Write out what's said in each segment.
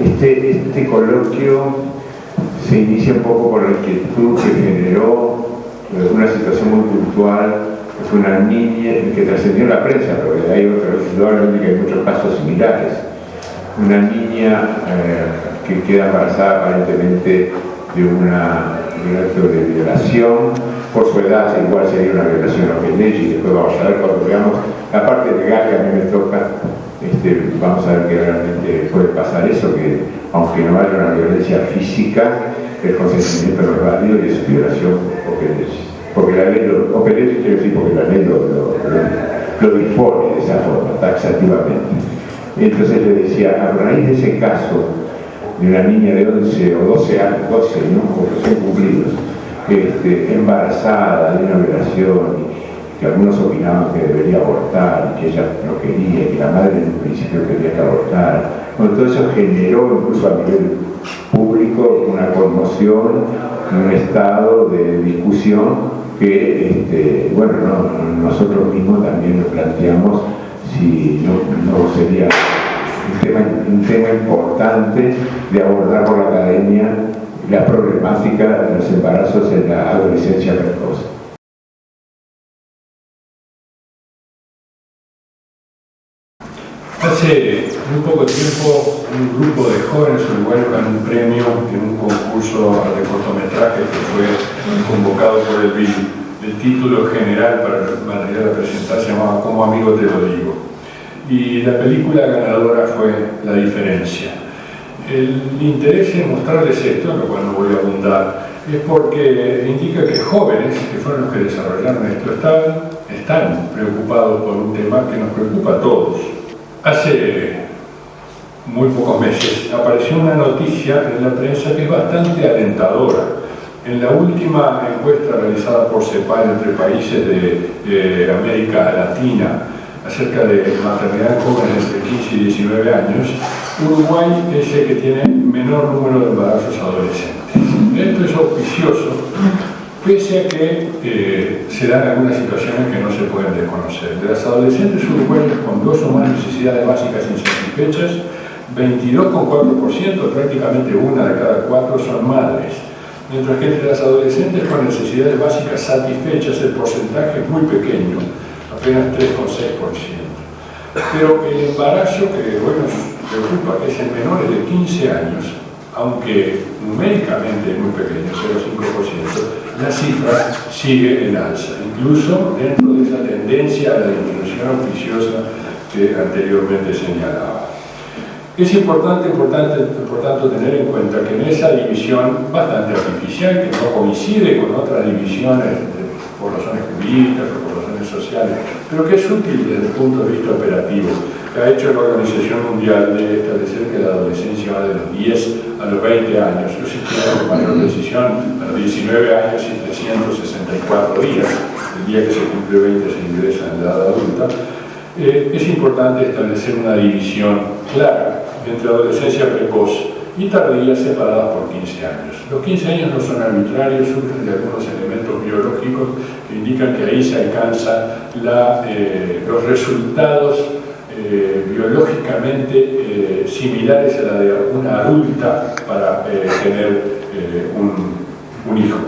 Este coloquio se inicia un poco por la inquietud que generó una situación muy puntual, que fue una niña que trascendió la prensa, porque hay indudablemente que hay muchos casos similares. Una niña que queda embarazada aparentemente de un acto de violación, por su edad igual sería una violación a ley, y después vamos a ver cuando veamos la parte legal que a mí me toca, vamos a ver que realmente puede pasar eso, que aunque no haya una violencia física, el consentimiento no es válido y es violación porque la ley quiero decir porque la ley lo dispone de esa forma, taxativamente. Entonces le decía, a raíz de ese caso de una niña de 11 o 12 años, 12, ¿no? Porque son cumplidos, embarazada de una violación, que algunos opinaban que debería abortar, y que ella no quería, y que la madre en un principio quería que abortara. Bueno, todo eso generó incluso a nivel público una conmoción, un estado de discusión que, nosotros mismos también nos planteamos si no sería un tema importante de abordar por la academia la problemática de los embarazos en la adolescencia precoz. Hace muy poco tiempo un grupo de jóvenes uruguayos ganó un premio en un concurso de cortometraje que fue convocado por el BID. El título general para el material a presentar se llamaba Como amigo te lo digo. Y la película ganadora fue La diferencia. El interés en mostrarles esto, en lo cual no voy a abundar, es porque indica que jóvenes, que fueron los que desarrollaron esto, están preocupados por un tema que nos preocupa a todos. Hace muy pocos meses apareció una noticia en la prensa que es bastante alentadora. En la última encuesta realizada por CEPAL entre países de América Latina acerca de maternidad en jóvenes entre 15 y 19 años, Uruguay es el que tiene menor número de embarazos adolescentes. Esto es auspicioso, pese a que se dan algunas situaciones que no se pueden desconocer. De las adolescentes uruguayas con 2 o más necesidades básicas insatisfechas, 22,4%, prácticamente 1 de cada 4 son madres. Mientras que entre las adolescentes con necesidades básicas satisfechas el porcentaje es muy pequeño, apenas 3,6%. Pero el embarazo que hoy nos preocupa, que es en menores de 15 años, aunque numéricamente es muy pequeño, 0,5%, la cifra sigue en alza, incluso dentro de esa tendencia a la disminución auspiciosa que anteriormente señalaba. Es importante, por tanto, tener en cuenta que en esa división bastante artificial, que no coincide con otras divisiones por razones jurídicas o por razones sociales, pero que es útil desde el punto de vista operativo, que ha hecho la Organización Mundial de establecer que la adolescencia va de los 10 a los 20 años, los sistemas de mayor decisión a los 19 años y 364 días, el día que se cumple 20 se ingresa en la edad adulta. Es importante establecer una división clara entre adolescencia precoz y tardía separadas por 15 años. Los 15 años no son arbitrarios, surgen de algunos elementos biológicos que indican que ahí se alcanzan los resultados biológicamente similares a la de una adulta para tener un hijo.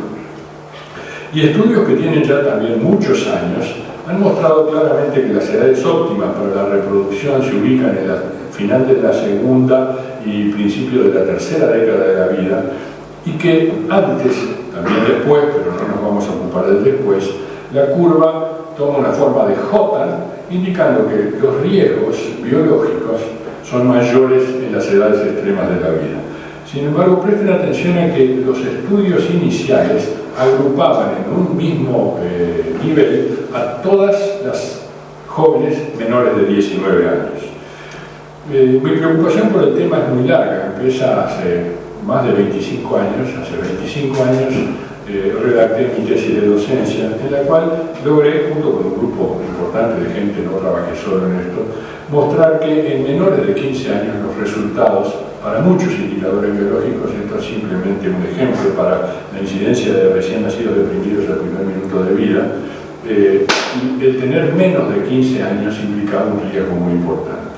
Y estudios que tienen ya también muchos años han mostrado claramente que las edades óptimas para la reproducción se ubican en el final de la segunda y principio de la tercera década de la vida, y que antes, también después, pero no nos vamos a ocupar del después, la curva toma una forma de J, indicando que los riesgos biológicos son mayores en las edades extremas de la vida. Sin embargo, presten atención a que los estudios iniciales agrupaban en un mismo nivel a todas las jóvenes menores de 19 años. Mi preocupación por el tema es muy larga, empieza hace más de 25 años, redacté mi tesis de docencia, en la cual logré, junto con un grupo importante de gente, no trabajé solo en esto, mostrar que en menores de 15 años los resultados, para muchos indicadores biológicos, esto es simplemente un ejemplo para la incidencia de recién nacidos deprimidos al primer minuto de vida, el tener menos de 15 años implicaba un riesgo muy importante.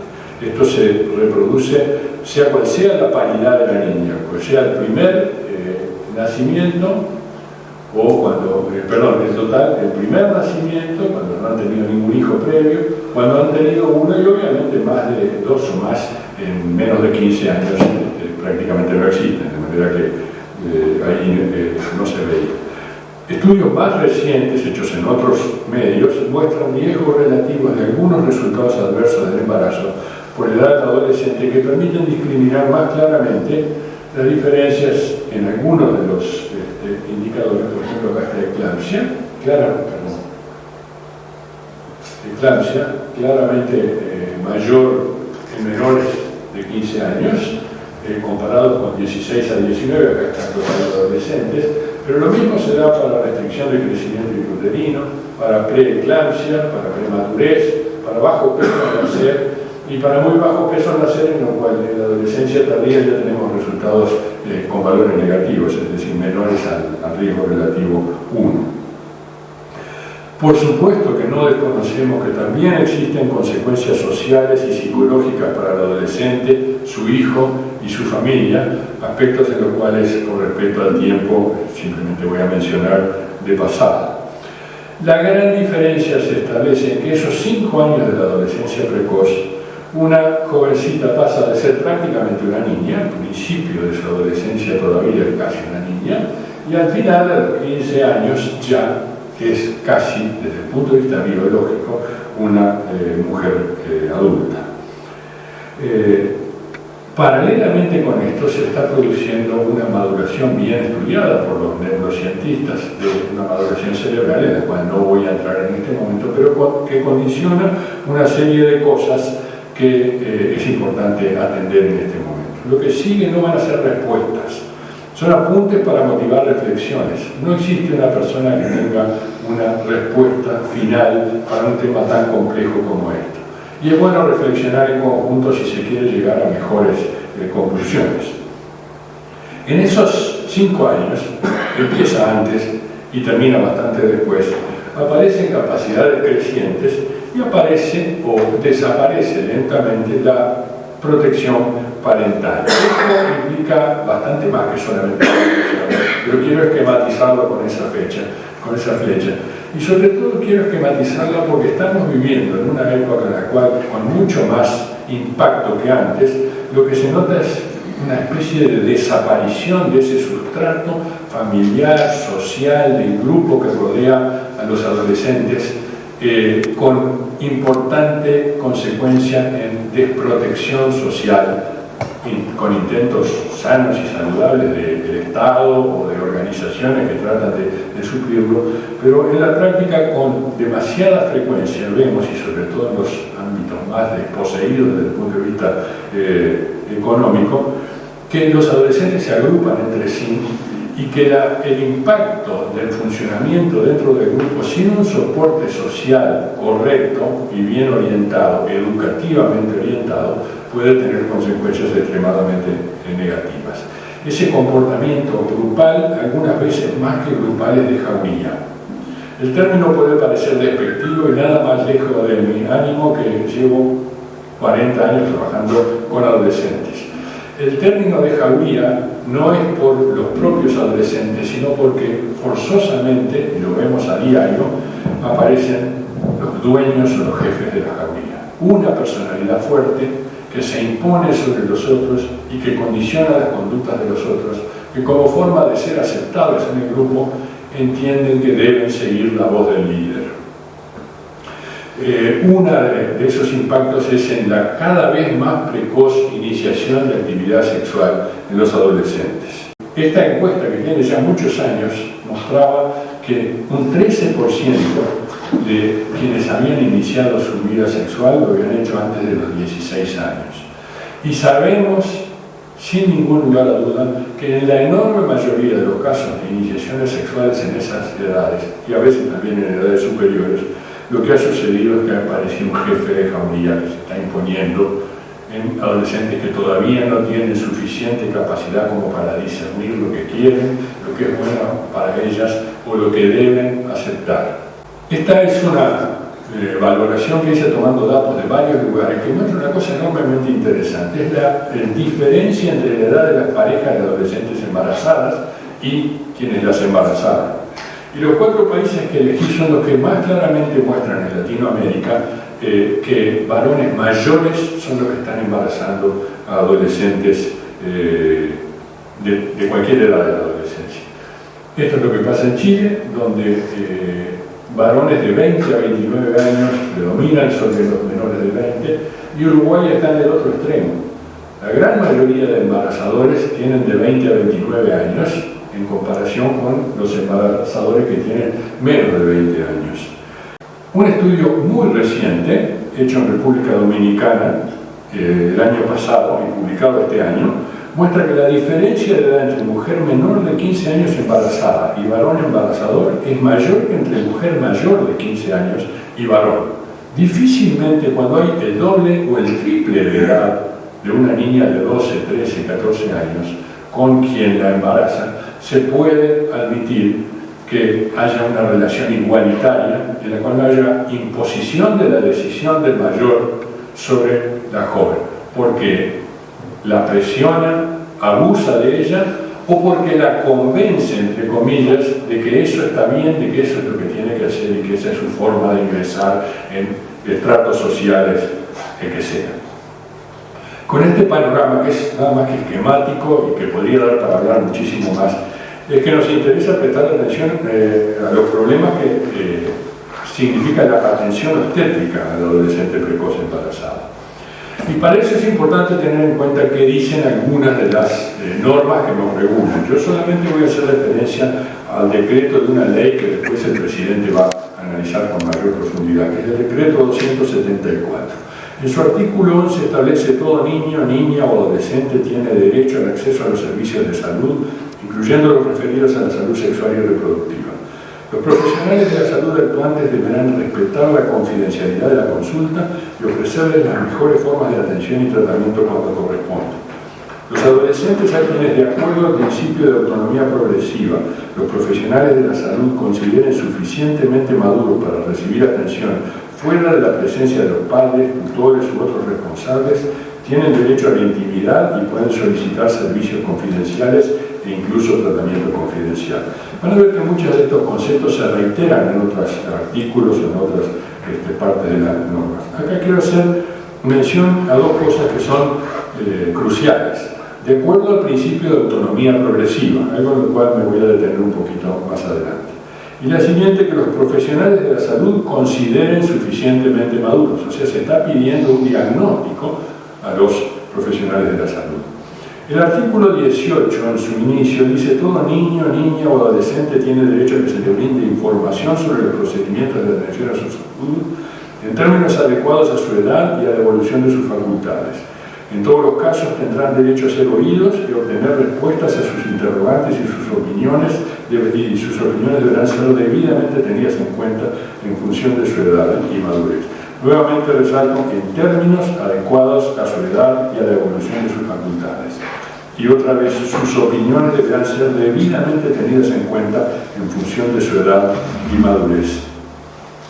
Esto se reproduce, sea cual sea la paridad de la niña, pues sea el primer nacimiento o cuando, el total, el primer nacimiento, cuando no han tenido ningún hijo previo, cuando han tenido uno y obviamente más de 2 o más en menos de 15 años prácticamente no existen, de manera que ahí no se veía. Estudios más recientes, hechos en otros medios, muestran riesgos relativos de algunos resultados adversos del embarazo por edad adolescente que permiten discriminar más claramente las diferencias en algunos de los indicadores, por ejemplo, acá está eclampsia, claramente mayor en menores de 15 años, comparado con 16 a 19, acá están los adolescentes, pero lo mismo se da para la restricción del crecimiento intrauterino, para preeclampsia, para premadurez, para bajo peso al nacer y para muy bajo peso al nacer, en lo cual en la adolescencia tardía ya tenemos resultados con valores negativos, es decir, menores al riesgo relativo 1. Por supuesto que no desconocemos que también existen consecuencias sociales y psicológicas para el adolescente, su hijo y su familia, aspectos en los cuales, con respecto al tiempo, simplemente voy a mencionar de pasada. La gran diferencia se establece en que esos 5 años de la adolescencia precoz, una jovencita pasa de ser prácticamente una niña, al principio de su adolescencia todavía es casi una niña, y al final de los 15 años ya es casi, desde el punto de vista biológico, una mujer adulta. Paralelamente con esto se está produciendo una maduración bien estudiada por los neurocientistas, de una maduración cerebral en la cual no voy a entrar en este momento, pero que condiciona una serie de cosas que es importante atender en este momento. Lo que sigue no van a ser respuestas, son apuntes para motivar reflexiones. No existe una persona que tenga una respuesta final para un tema tan complejo como este. Y es bueno reflexionar en conjunto si se quiere llegar a mejores conclusiones. En esos 5 años, empieza antes y termina bastante después, aparecen capacidades crecientes y aparece o desaparece lentamente la protección parental. Esto implica bastante más que solamente pero quiero esquematizarlo con esa flecha. Y sobre todo quiero esquematizarla porque estamos viviendo en una época en la cual, con mucho más impacto que antes, lo que se nota es una especie de desaparición de ese sustrato familiar, social, del grupo que rodea a los adolescentes, con importante consecuencia en desprotección social, con intentos sanos y saludables del Estado o de organizaciones que tratan de suplirlo, pero en la práctica con demasiada frecuencia vemos, y sobre todo en los ámbitos más desposeídos desde el punto de vista económico, que los adolescentes se agrupan entre sí y que el impacto del funcionamiento dentro del grupo sin un soporte social correcto y bien orientado, educativamente orientado, puede tener consecuencias extremadamente negativas. Ese comportamiento grupal, algunas veces más que grupal, es de jauría. El término puede parecer despectivo y nada más lejos de mi ánimo, que llevo 40 años trabajando con adolescentes. El término de jauría no es por los propios adolescentes, sino porque forzosamente, y lo vemos a diario, aparecen los dueños o los jefes de la jauría. Una personalidad fuerte que se impone sobre los otros y que condiciona las conductas de los otros, que como forma de ser aceptados en el grupo entienden que deben seguir la voz del líder. Uno de esos impactos es en la cada vez más precoz iniciación de actividad sexual en los adolescentes. Esta encuesta, que tiene ya muchos años, mostraba que un 13% de quienes habían iniciado su vida sexual lo habían hecho antes de los 16 años. Y sabemos, sin ningún lugar a duda, que en la enorme mayoría de los casos de iniciaciones sexuales en esas edades, y a veces también en edades superiores, lo que ha sucedido es que aparece un jefe de jauría que se está imponiendo en adolescentes que todavía no tienen suficiente capacidad como para discernir lo que quieren, lo que es bueno para ellas o lo que deben aceptar. Esta es una valoración que hice tomando datos de varios lugares, que muestra una cosa enormemente interesante, es la diferencia entre la edad de las parejas de adolescentes embarazadas y quienes las embarazaron. Y los 4 países que elegí son los que más claramente muestran en Latinoamérica que varones mayores son los que están embarazando a adolescentes de cualquier edad de la adolescencia. Esto es lo que pasa en Chile, donde varones de 20 a 29 años predominan sobre los menores de 20, y Uruguay está en el otro extremo. La gran mayoría de embarazadores tienen de 20 a 29 años, en comparación con los embarazadores que tienen menos de 20 años. Un estudio muy reciente, hecho en República Dominicana el año pasado y publicado este año, muestra que la diferencia de edad entre mujer menor de 15 años embarazada y varón embarazador es mayor que entre mujer mayor de 15 años y varón. Difícilmente cuando hay el doble o el triple de edad de una niña de 12, 13, 14 años con quien la embaraza, se puede admitir que haya una relación igualitaria en la cual no haya imposición de la decisión del mayor sobre la joven, porque la presiona, abusa de ella, o porque la convence, entre comillas, de que eso está bien, de que eso es lo que tiene que hacer y que esa es su forma de ingresar en estratos sociales que sean. Con este panorama, que es nada más que esquemático y que podría dar para hablar muchísimo más, es que nos interesa prestar atención a los problemas que significa la atención obstétrica al adolescente precoz embarazado. Y para eso es importante tener en cuenta qué dicen algunas de las normas que nos regulan. Yo solamente voy a hacer referencia al decreto de una ley que después el presidente va a analizar con mayor profundidad, que es el decreto 274. En su artículo 11 establece: todo niño, niña o adolescente tiene derecho al acceso a los servicios de salud, incluyendo los referidos a la salud sexual y reproductiva. Los profesionales de la salud actuantes deberán respetar la confidencialidad de la consulta y ofrecerles las mejores formas de atención y tratamiento cuando corresponde. Los adolescentes a quienes, de acuerdo al principio de autonomía progresiva, los profesionales de la salud consideren suficientemente maduros para recibir atención fuera de la presencia de los padres, tutores u otros responsables, tienen derecho a la intimidad y pueden solicitar servicios confidenciales e incluso tratamiento confidencial. Van a ver que muchos de estos conceptos se reiteran en otros artículos o en otras partes de las normas. Acá quiero hacer mención a dos cosas que son cruciales. De acuerdo al principio de autonomía progresiva, algo en lo cual me voy a detener un poquito más adelante. Y la siguiente, que los profesionales de la salud consideren suficientemente maduros. O sea, se está pidiendo un diagnóstico a los profesionales de la salud. El artículo 18, en su inicio, dice: todo niño, niña o adolescente tiene derecho a que se le brinde información sobre los procedimientos de atención a su salud en términos adecuados a su edad y a la evolución de sus facultades. En todos los casos tendrán derecho a ser oídos y obtener respuestas a sus interrogantes y sus opiniones deberán ser debidamente tenidas en cuenta en función de su edad y madurez. Nuevamente resalto que en términos adecuados a su edad y a la evolución de sus facultades. Y otra vez, sus opiniones deberán ser debidamente tenidas en cuenta en función de su edad y madurez.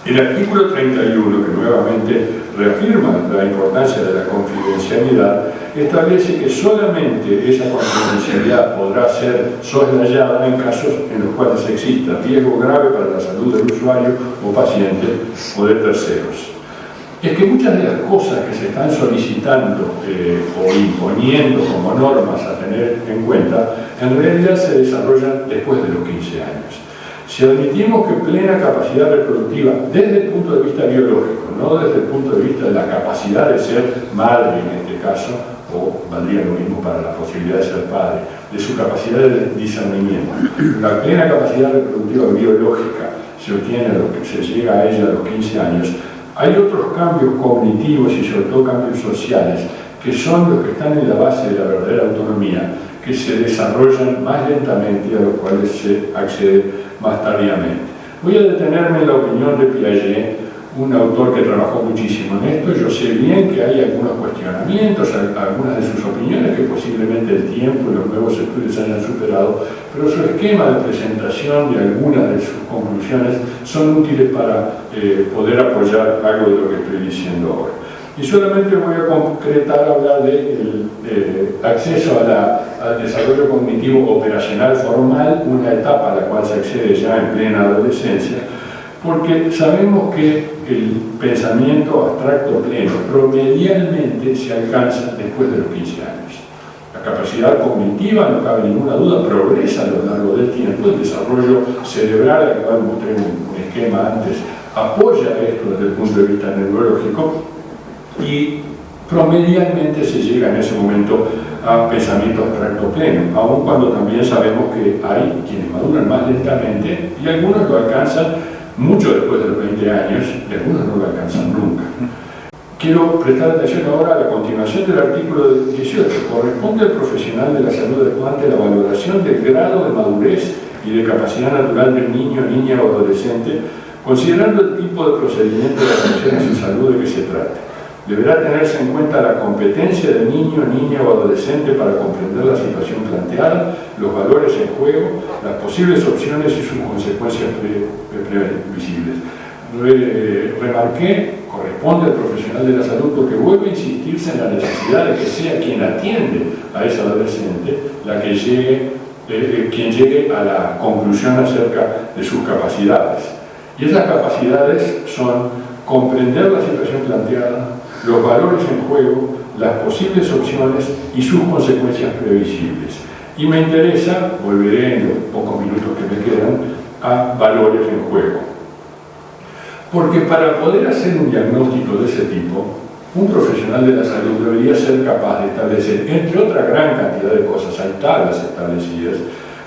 El artículo 31, que nuevamente reafirma la importancia de la confidencialidad, establece que solamente esa confidencialidad podrá ser soslayada en casos en los cuales exista riesgo grave para la salud del usuario o paciente o de terceros. Es que muchas de las cosas que se están solicitando o imponiendo como normas a tener en cuenta, en realidad se desarrollan después de los 15 años. Si admitimos que plena capacidad reproductiva, desde el punto de vista biológico, no desde el punto de vista de la capacidad de ser madre en este caso, o valdría lo mismo para la posibilidad de ser padre, de su capacidad de discernimiento, la plena capacidad reproductiva biológica se obtiene se llega a ella a los 15 años, hay otros cambios cognitivos y sobre todo cambios sociales que son los que están en la base de la verdadera autonomía, que se desarrollan más lentamente y a los cuales se accede más tardíamente. Voy a detenerme en la opinión de Piaget, un autor que trabajó muchísimo en esto. Yo sé sé bien que hay algunos cuestionamientos, algunas de sus opiniones que posiblemente el tiempo y los nuevos estudios hayan superado, pero su esquema de presentación de algunas de sus conclusiones son útiles para poder apoyar algo de lo que estoy diciendo ahora. Y solamente voy a concretar, hablar del acceso al desarrollo cognitivo operacional formal, una etapa a la cual se accede ya en plena adolescencia, porque sabemos que el pensamiento abstracto pleno promedialmente se alcanza después de los 15 años. La capacidad cognitiva, no cabe ninguna duda, progresa a lo largo del tiempo. El desarrollo cerebral, al cual mostré un esquema antes, apoya esto desde el punto de vista neurológico, y promedialmente se llega en ese momento a pensamiento abstracto pleno, aun cuando también sabemos que hay quienes maduran más lentamente y algunos lo alcanzan mucho después de los 20 años y algunos no lo alcanzan nunca. Quiero prestar atención ahora a la continuación del artículo 18. Corresponde al profesional de la salud adecuante la valoración del grado de madurez y de capacidad natural del niño, niña o adolescente, considerando el tipo de procedimiento de atención a su salud de que se trate. Deberá tenerse en cuenta la competencia del niño, niña o adolescente para comprender la situación planteada, los valores en juego, las posibles opciones y sus consecuencias previsibles. Remarqué, corresponde al profesional de la salud porque vuelve a insistirse en la necesidad de que sea quien atiende a ese adolescente quien llegue a la conclusión acerca de sus capacidades. Y esas capacidades son comprender la situación planteada, los valores en juego, las posibles opciones y sus consecuencias previsibles. Y me interesa, volveré en los pocos minutos que me quedan, a valores en juego. Porque para poder hacer un diagnóstico de ese tipo, un profesional de la salud debería ser capaz de establecer, entre otra gran cantidad de cosas, hay tablas establecidas,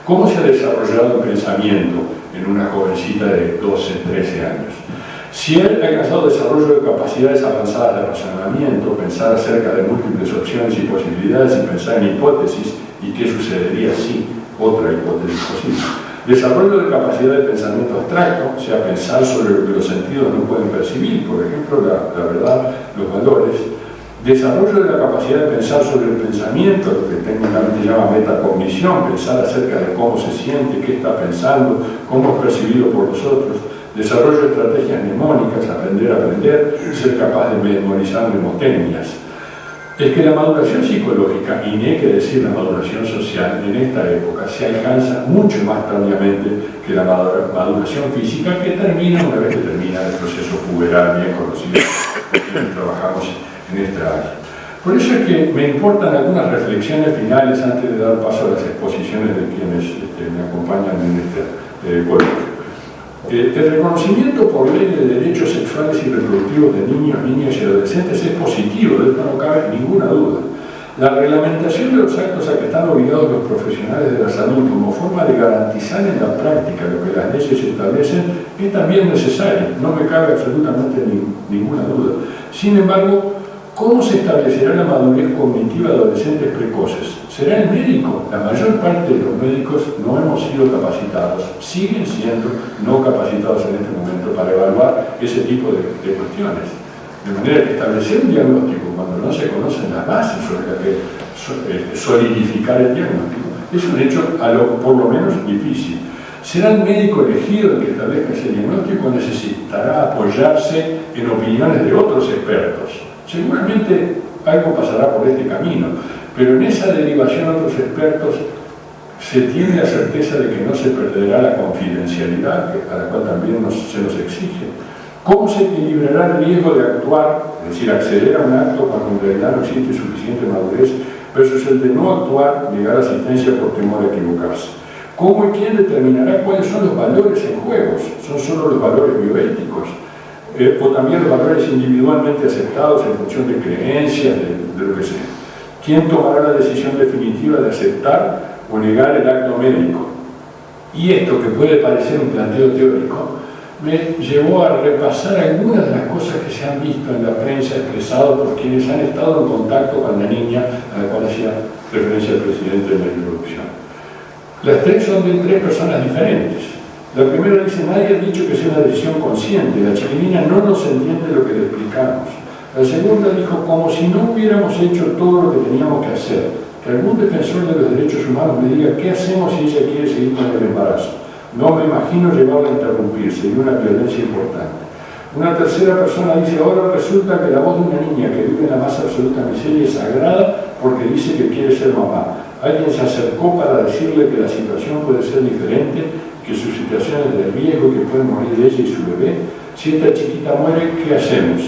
cómo se ha desarrollado el pensamiento en una jovencita de 12, 13 años. Si él ha alcanzado desarrollo de capacidades avanzadas de razonamiento, pensar acerca de múltiples opciones y posibilidades y pensar en hipótesis y qué sucedería si otra hipótesis posible. Desarrollo de capacidad de pensamiento abstracto, o sea, pensar sobre lo que los sentidos no pueden percibir, por ejemplo, la verdad, los valores. Desarrollo de la capacidad de pensar sobre el pensamiento, lo que técnicamente se llama metacognición, pensar acerca de cómo se siente, qué está pensando, cómo es percibido por los otros. Desarrollo de estrategias mnemónicas, aprender a aprender, ser capaz de memorizar mnemotecnias. Es que la maduración psicológica, y ni hay que decir la maduración social, en esta época se alcanza mucho más tardíamente que la maduración física, que termina una vez que termina el proceso puberal bien conocido, que trabajamos en esta área. Por eso es que me importan algunas reflexiones finales antes de dar paso a las exposiciones de quienes me acompañan en este coloquio. El reconocimiento por ley de derechos sexuales y reproductivos de niños, niñas y adolescentes es positivo, de esto no cabe ninguna duda. La reglamentación de los actos a que están obligados los profesionales de la salud como forma de garantizar en la práctica lo que las leyes establecen es también necesaria, no me cabe absolutamente ninguna duda. Sin embargo, ¿cómo se establecerá la madurez cognitiva de adolescentes precoces? ¿Será el médico? La mayor parte de los médicos no hemos sido capacitados, siguen siendo no capacitados en este momento para evaluar ese tipo de cuestiones. De manera que establecer un diagnóstico cuando no se conocen las bases sobre las que solidificar el diagnóstico es un hecho por lo menos difícil. ¿Será el médico elegido el que establezca ese diagnóstico o necesitará apoyarse en opiniones de otros expertos? Seguramente algo pasará por este camino, pero en esa derivación a otros expertos se tiene la certeza de que no se perderá la confidencialidad, a la cual también se nos exige. ¿Cómo se equilibrará el riesgo de actuar, es decir, acceder a un acto cuando en realidad no existe suficiente madurez, versus el de no actuar, negar asistencia por temor a equivocarse? ¿Cómo y quién determinará cuáles son los valores en juego? ¿Son solo los valores bioéticos? O también los valores individualmente aceptados en función de creencias, de lo que sea. ¿Quién tomará la decisión definitiva de aceptar o negar el acto médico? Y esto, que puede parecer un planteo teórico, me llevó a repasar algunas de las cosas que se han visto en la prensa expresado por quienes han estado en contacto con la niña a la cual hacía referencia el presidente en la introducción. Las tres son de tres personas diferentes. La primera dice: nadie ha dicho que sea una decisión consciente, la chiquilina no nos entiende lo que le explicamos. La segunda dijo, como si no hubiéramos hecho todo lo que teníamos que hacer, que algún defensor de los derechos humanos me diga qué hacemos si ella quiere seguir con el embarazo. No me imagino llevarla a interrumpir, sería una violencia importante. Una tercera persona dice, ahora resulta que la voz de una niña que vive en la más absoluta miseria es sagrada porque dice que quiere ser mamá. Alguien se acercó para decirle que la situación puede ser diferente, que su situación es de riesgo, que puede morir ella y su bebé. Si esta chiquita muere, ¿qué hacemos?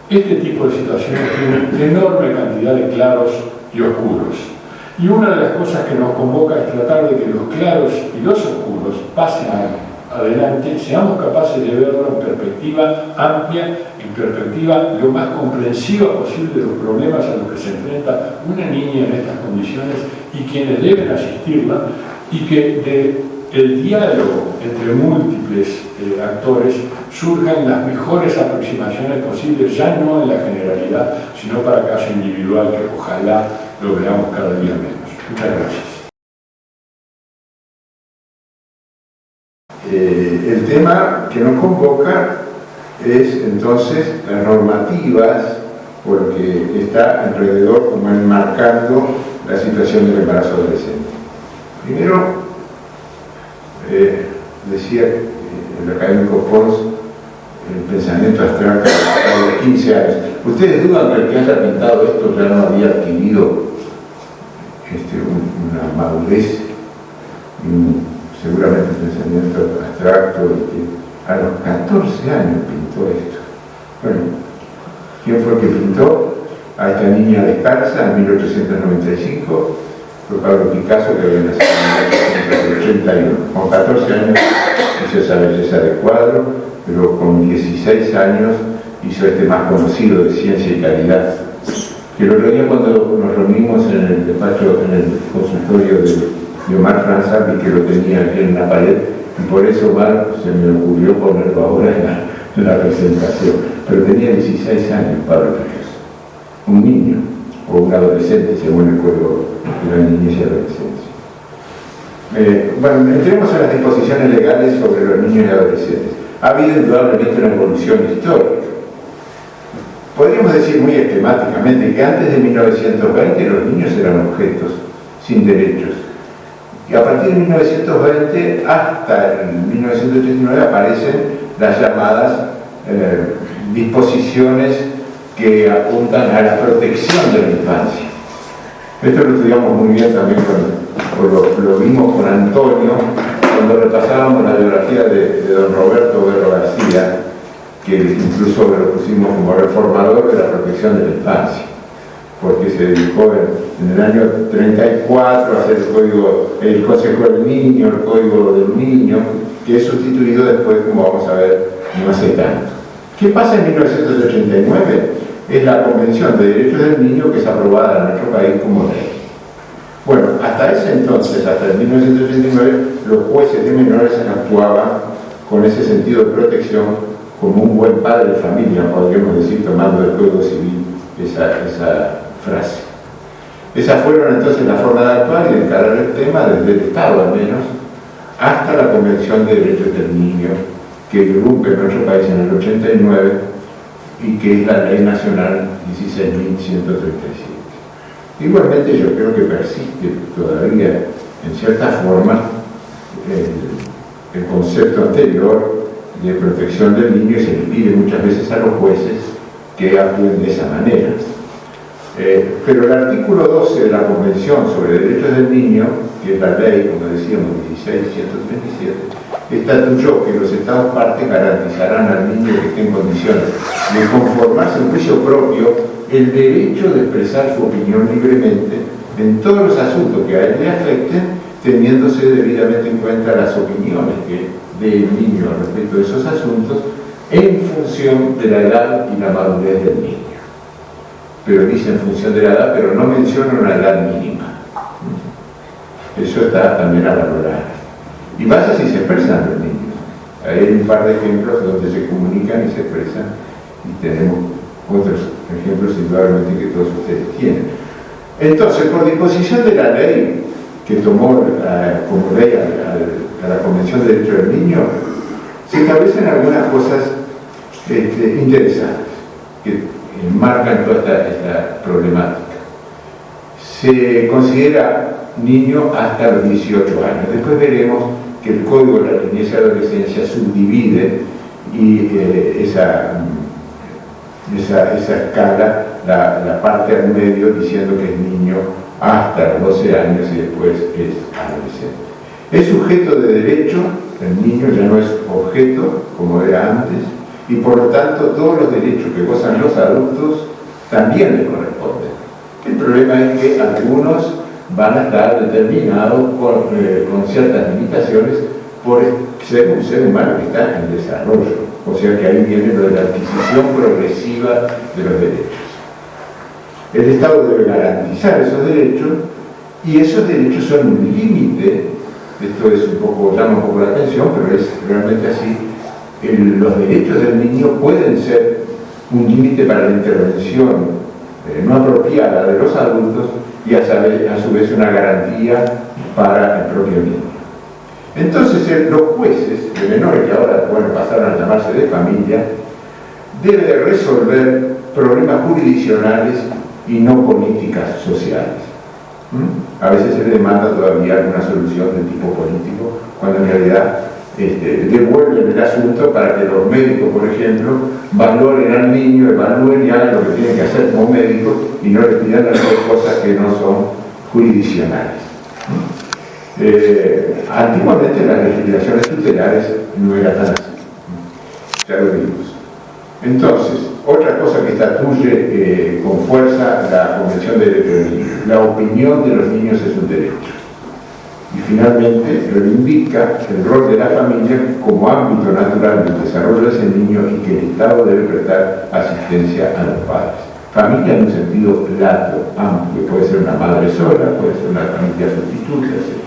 Este tipo de situaciones tienen enorme cantidad de claros y oscuros. Y una de las cosas que nos convoca es tratar de que los claros y los oscuros pasen adelante, seamos capaces de verlo en perspectiva amplia, en perspectiva lo más comprensiva posible de los problemas a los que se enfrenta una niña en estas condiciones y quienes deben asistirla, y que del diálogo entre múltiples actores surjan las mejores aproximaciones posibles, ya no en la generalidad, sino para caso individual, que ojalá lo veamos cada día menos. Muchas gracias. El tema que nos convoca es entonces las normativas, porque está alrededor como enmarcando la situación del embarazo adolescente. Primero, decía el académico Pons, el pensamiento abstracto a los 15 años. ¿Ustedes dudan que el que haya pintado esto ya no había adquirido una madurez y seguramente un pensamiento abstracto, y que a los 14 años pintó esto? Bueno, ¿quién fue el que pintó a esta niña descalza en 1895? Fue Pablo Picasso, que había nacido en 1981. Con 14 años hizo esa belleza de cuadro, pero con 16 años hizo este más conocido de Ciencia y Caridad. Que el otro día, cuando nos reunimos en el despacho, en el consultorio de Omar Franza, vi que lo tenía aquí en la pared, y por eso Omar se me ocurrió ponerlo ahora en la presentación. Pero tenía 16 años Pablo Picasso, un niño o un adolescente, según el código de la niñez y adolescencia. Bueno, entremos en las disposiciones legales sobre los niños y adolescentes. Ha habido indudablemente una evolución histórica. Podríamos decir muy esquemáticamente que antes de 1920 los niños eran objetos sin derechos. Y a partir de 1920 hasta 1989 aparecen las llamadas disposiciones que apuntan a la protección de la infancia. Esto lo estudiamos muy bien también, lo vimos con Antonio cuando repasábamos la biografía de don Roberto Berro García, que incluso lo pusimos como reformador de la protección de la infancia, porque se dedicó en el año 34 a hacer el Consejo del Niño, el Código del Niño, que es sustituido después, como vamos a ver, no hace tanto. ¿Qué pasa en 1989? Es la Convención de Derechos del Niño, que es aprobada en nuestro país como ley. Bueno, hasta ese entonces, hasta el 1989, los jueces de menores actuaban con ese sentido de protección como un buen padre de familia, podríamos decir, tomando del Código Civil esa frase. Esas fueron entonces la forma de actuar y de encarar el tema desde el Estado al menos, hasta la Convención de Derechos del Niño, que irrumpe en nuestro país en el 89 y que es la Ley Nacional 16.137. Igualmente yo creo que persiste todavía en cierta forma el concepto anterior de protección del niño, y se le pide muchas veces a los jueces que actúen de esa manera. Pero el artículo 12 de la Convención sobre Derechos del Niño, que es la ley, como decíamos, 16.137, estatuyó que los Estados partes garantizarán al niño que esté en condiciones de conformarse en juicio propio el derecho de expresar su opinión libremente en todos los asuntos que a él le afecten, teniéndose debidamente en cuenta las opiniones del niño respecto de esos asuntos en función de la edad y la madurez del niño. Pero dice en función de la edad, pero no menciona una edad mínima. Eso está también a valorar. Y pasa si se expresan los niños. Hay un par de ejemplos donde se comunican y se expresan, y tenemos otros ejemplos indudablemente que todos ustedes tienen. Entonces, por disposición de la ley que tomó como ley a la Convención de Derechos del Niño, se establecen algunas cosas interesantes, que enmarcan toda esta problemática. Se considera niño hasta los 18 años. Después veremos que el Código de la Niñez y Adolescencia subdivide y esa escala, la parte al medio, diciendo que es niño hasta los 12 años y después es adolescente. Es sujeto de derecho, el niño ya no es objeto como era antes, y por lo tanto todos los derechos que gozan los adultos también le corresponden. El problema es que algunos van a estar determinados con ciertas limitaciones por ser un ser humano que está en desarrollo. O sea que ahí viene lo de la adquisición progresiva de los derechos. El Estado debe garantizar esos derechos y esos derechos son un límite. Esto es un poco, llama un poco la atención, pero es realmente así. Los derechos del niño pueden ser un límite para la intervención no apropiada de los adultos y a su vez una garantía para el propio niño. Entonces los jueces de menores, que ahora pasaron a llamarse de familia, deben de resolver problemas jurisdiccionales y no políticas sociales. A veces se le demanda todavía alguna solución de tipo político, cuando en realidad devuelven el asunto para que los médicos, por ejemplo, valoren al niño, evalúen y hagan lo que tienen que hacer como médicos y no les pidan hacer cosas que no son jurisdiccionales. Antiguamente las legislaciones tutelares no eran tan así, ya lo vimos. Entonces, otra cosa que estatuye con fuerza la Convención de Derechos del Niño: la opinión de los niños es un derecho. Y finalmente reivindica el rol de la familia como ámbito natural del desarrollo de ese niño y que el Estado debe prestar asistencia a los padres. Familia en un sentido lato, amplio, puede ser una madre sola, puede ser una familia sustituta, etc.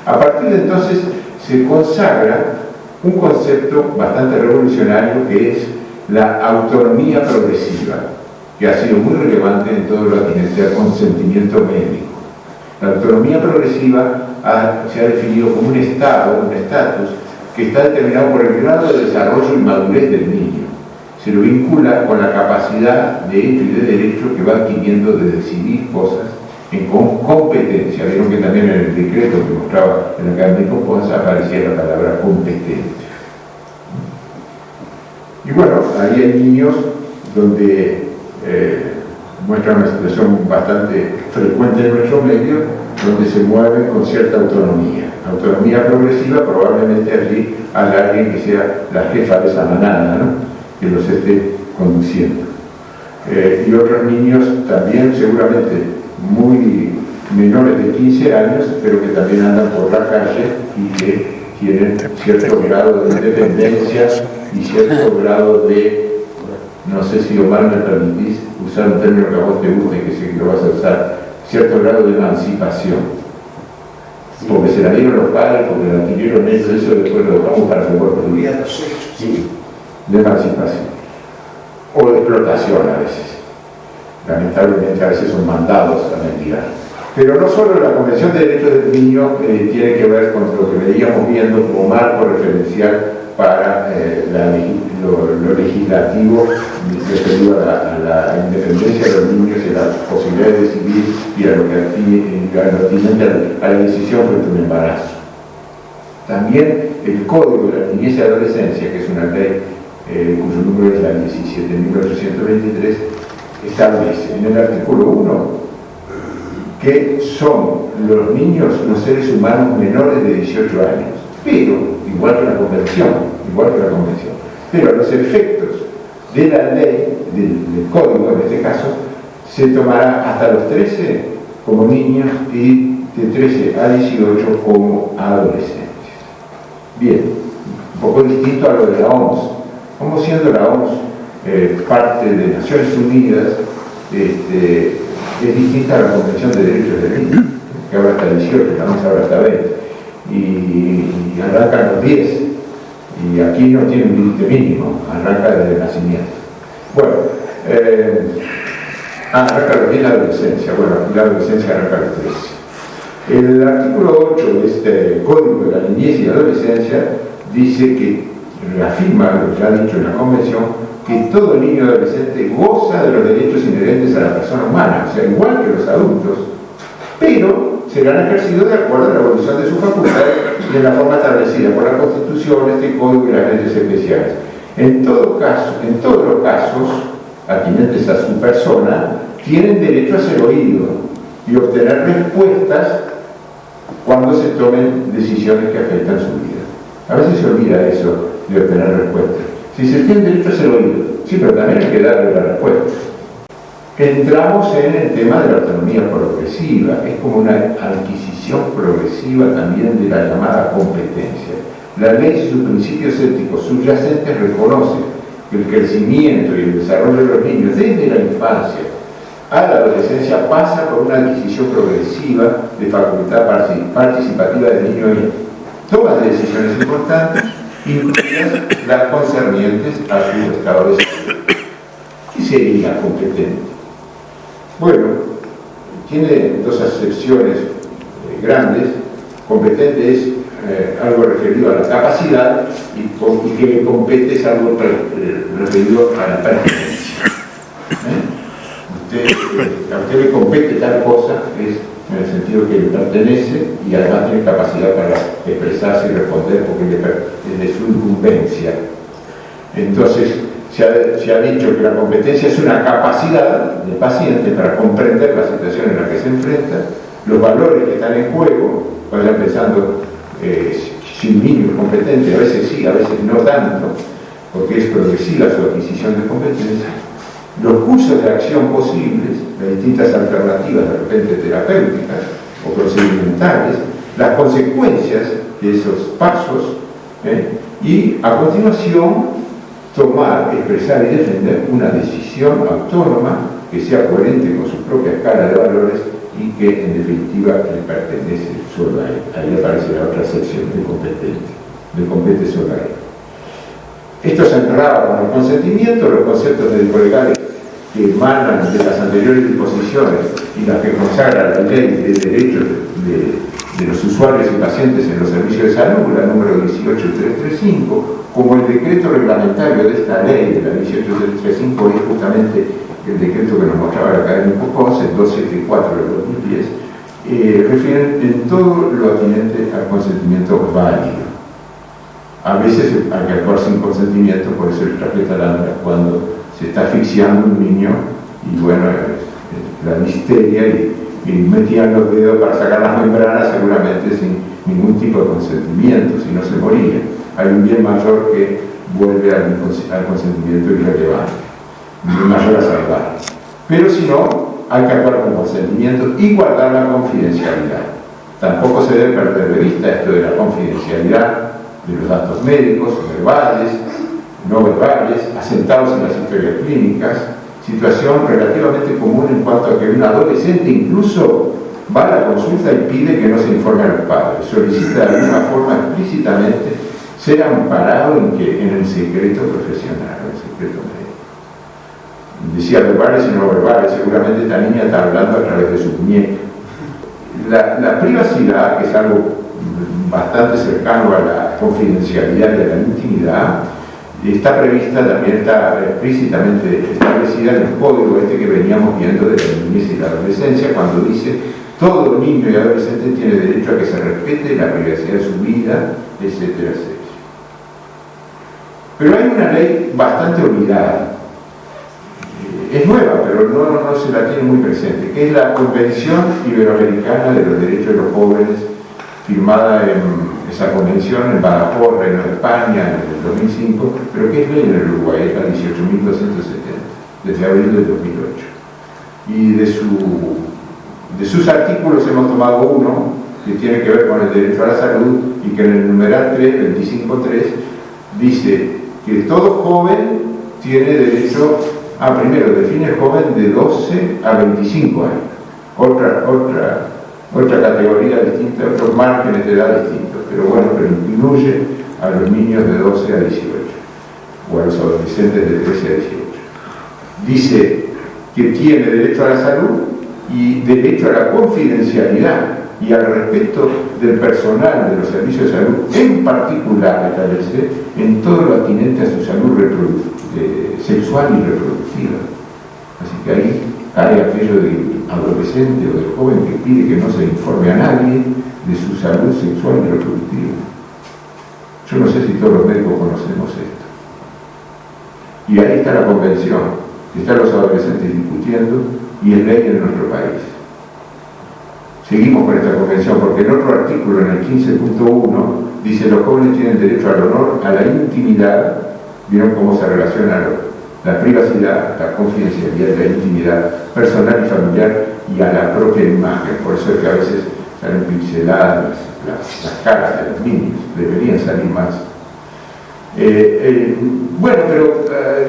A partir de entonces se consagra un concepto bastante revolucionario que es la autonomía progresiva, que ha sido muy relevante en todo lo que tiene al consentimiento médico. La autonomía progresiva se ha definido como un estado, un estatus, que está determinado por el grado de desarrollo y madurez del niño. Se lo vincula con la capacidad de hecho y de derecho que va adquiriendo de decidir cosas con competencia. Vieron que también en el decreto que mostraba el académico Ponce aparecía la palabra competencia. Y bueno, ahí hay niños donde muestran una situación bastante frecuente en nuestro medio, donde se mueven con cierta autonomía progresiva. Probablemente allí hay alguien que sea la jefa de esa manada, ¿no?, que los esté conduciendo. Y otros niños también seguramente muy menores de 15 años, pero que también andan por la calle y que tienen cierto grado de independencia y cierto grado de, no sé si Omar me permitís usar un término que a vos te gusta y que sé que lo vas a usar, cierto grado de emancipación. Porque se la dieron los padres, porque la adquirieron ellos, eso después lo dejamos para su cuerpo de vida. Sí, de emancipación. O de explotación a veces. Lamentablemente a veces son mandados a mendigar. Pero no solo la Convención de Derechos del Niño tiene que ver con lo que veníamos viendo como marco referencial para lo legislativo referido a la independencia de los niños y a la posibilidad de decidir y a lo que a la decisión frente a un embarazo. También el Código de la Niñez y Adolescencia, que es una ley cuyo número es la 17.823, establece en el artículo 1 que son los niños, los seres humanos menores de 18 años, pero, igual que la convención, pero los efectos de la ley, del código en este caso, se tomará hasta los 13 como niños y de 13 a 18 como adolescentes. Bien, un poco distinto a lo de la OMS. Como siendo la OMS parte de Naciones Unidas, es distinta a la Convención de Derechos del Niño, que ahora está 18, la OMS ahora está 20, y arrancan los 10, y aquí no tiene un límite mínimo, arranca desde el nacimiento. Bueno, arranca los 10 la adolescencia, la adolescencia arranca a los 13. El artículo 8 de este Código de la Niñez y la Adolescencia dice que reafirma lo que ha dicho en la Convención que todo niño y adolescente goza de los derechos inherentes a la persona humana, o sea, igual que los adultos, pero serán ejercidos de acuerdo a la evolución de sus facultades y en la forma establecida por la Constitución, este Código y las leyes especiales. En todos los casos atinentes a su persona, tienen derecho a ser oídos y obtener respuestas cuando se tomen decisiones que afectan su vida. A veces se olvida eso de obtener respuestas. Si se tiene derecho a ser oído, sí, pero también hay que darle la respuesta. Entramos en el tema de la autonomía progresiva, es como una adquisición progresiva también de la llamada competencia. La ley y sus principios éticos subyacentes reconoce que el crecimiento y el desarrollo de los niños desde la infancia a la adolescencia pasa por una adquisición progresiva de facultad participativa del niño y toma de decisiones importantes, incluidas las concernientes a su estado de salud. ¿Qué sería competente? Bueno, tiene dos acepciones grandes. Competente es algo referido a la capacidad y que le compete es algo referido a la pertenencia. A usted le compete tal cosa, es en el sentido que le pertenece y además tiene capacidad para expresarse y responder porque es de su incumbencia. Entonces, se ha dicho que la competencia es una capacidad del paciente para comprender la situación en la que se enfrenta, los valores que están en juego. Vayan pensando, si un niño es competente, a veces sí, a veces no tanto, porque es progresiva su adquisición de competencia, los cursos de acción posibles, las distintas alternativas de repente terapéuticas o procedimentales, las consecuencias de esos pasos, y a continuación tomar, expresar y defender una decisión autónoma que sea coherente con su propia escala de valores y que en definitiva le pertenece solo a él. Ahí aparece la otra sección de competente, le compete solo a él. Esto se enterraba con el consentimiento, los conceptos médico-legales que emanan de las anteriores disposiciones y las que consagra la ley de derechos de los usuarios y pacientes en los servicios de salud, la número 18335, como el decreto reglamentario de esta ley, de la 18335, es justamente el decreto que nos mostraba el académico Pons, el 274 del 2010, refieren en todo lo atinente al consentimiento válido. A veces hay que actuar sin consentimiento, por eso el tarjeta lambda cuando se está asfixiando un niño y bueno, la misteria y metían los dedos para sacar las membranas seguramente sin ningún tipo de consentimiento, si no se moría. Hay un bien mayor que vuelve al consentimiento irrelevante, un bien mayor a salvar. Pero si no, hay que actuar con consentimiento y guardar la confidencialidad. Tampoco se debe perder de vista esto de la confidencialidad de los datos médicos, verbales, no verbales, asentados en las historias clínicas, situación relativamente común en cuanto a que un adolescente incluso va a la consulta y pide que no se informe a los padres, solicita de alguna forma explícitamente ser amparado en el secreto profesional, en el secreto médico. Decía verbales y no verbales, seguramente esta niña está hablando a través de su muñeca. La privacidad, que es algo bastante cercano a la confidencialidad y a la intimidad, está prevista, también está explícitamente establecida en el código que veníamos viendo de la niñez y la adolescencia, cuando dice: todo niño y adolescente tiene derecho a que se respete la privacidad de su vida, etcétera, etcétera. Pero hay una ley bastante olvidada, es nueva, pero no se la tiene muy presente, que es la Convención Iberoamericana de los Derechos de los Jóvenes, firmada en esa convención en Badajoz, Reino de España, en el 2005, pero que es ley en el Uruguay, es la 18.270, desde abril del 2008. Y de sus artículos hemos tomado uno que tiene que ver con el derecho a la salud y que en el numeral 3, 25.3, dice que todo joven tiene derecho primero define joven de 12 a 25 años, otra categoría distinta, otros márgenes de edad distintos, pero incluye a los niños de 12 a 18 o a los adolescentes de 13 a 18. Dice que tiene derecho a la salud y derecho a la confidencialidad y al respeto del personal de los servicios de salud, en particular, establece, en todo lo atinente a su salud reproductiva. sexual y reproductiva. Así que ahí hay aquello del adolescente o del joven que pide que no se informe a nadie de su salud sexual y reproductiva. Yo no sé si todos los médicos conocemos esto. Y ahí está la convención, están los adolescentes discutiendo y es ley en nuestro país. Seguimos con esta convención porque en otro artículo, en el 15.1, dice: los jóvenes tienen derecho al honor, a la intimidad. ¿Vieron cómo se relaciona la privacidad, la confidencialidad, la intimidad personal y familiar y a la propia imagen? Por eso es que a veces salen pinceladas las caras de los niños, deberían salir más. Bueno, pero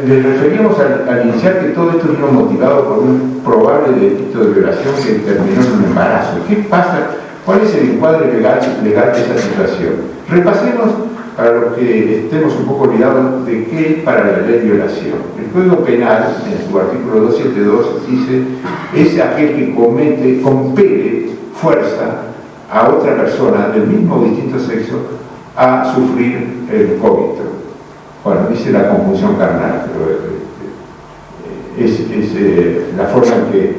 les referíamos al iniciar que todo esto vino motivado por un probable delito de violación que terminó en un embarazo. ¿Qué pasa? ¿Cuál es el encuadre legal de esa situación? Repasemos, para los que estemos un poco olvidados, de qué es para la ley de violación. El Código Penal, en su artículo 272, dice: es aquel que comete, compele, fuerza a otra persona del mismo o distinto sexo a sufrir el cóbito. Bueno, dice la conjunción carnal, pero es la forma en que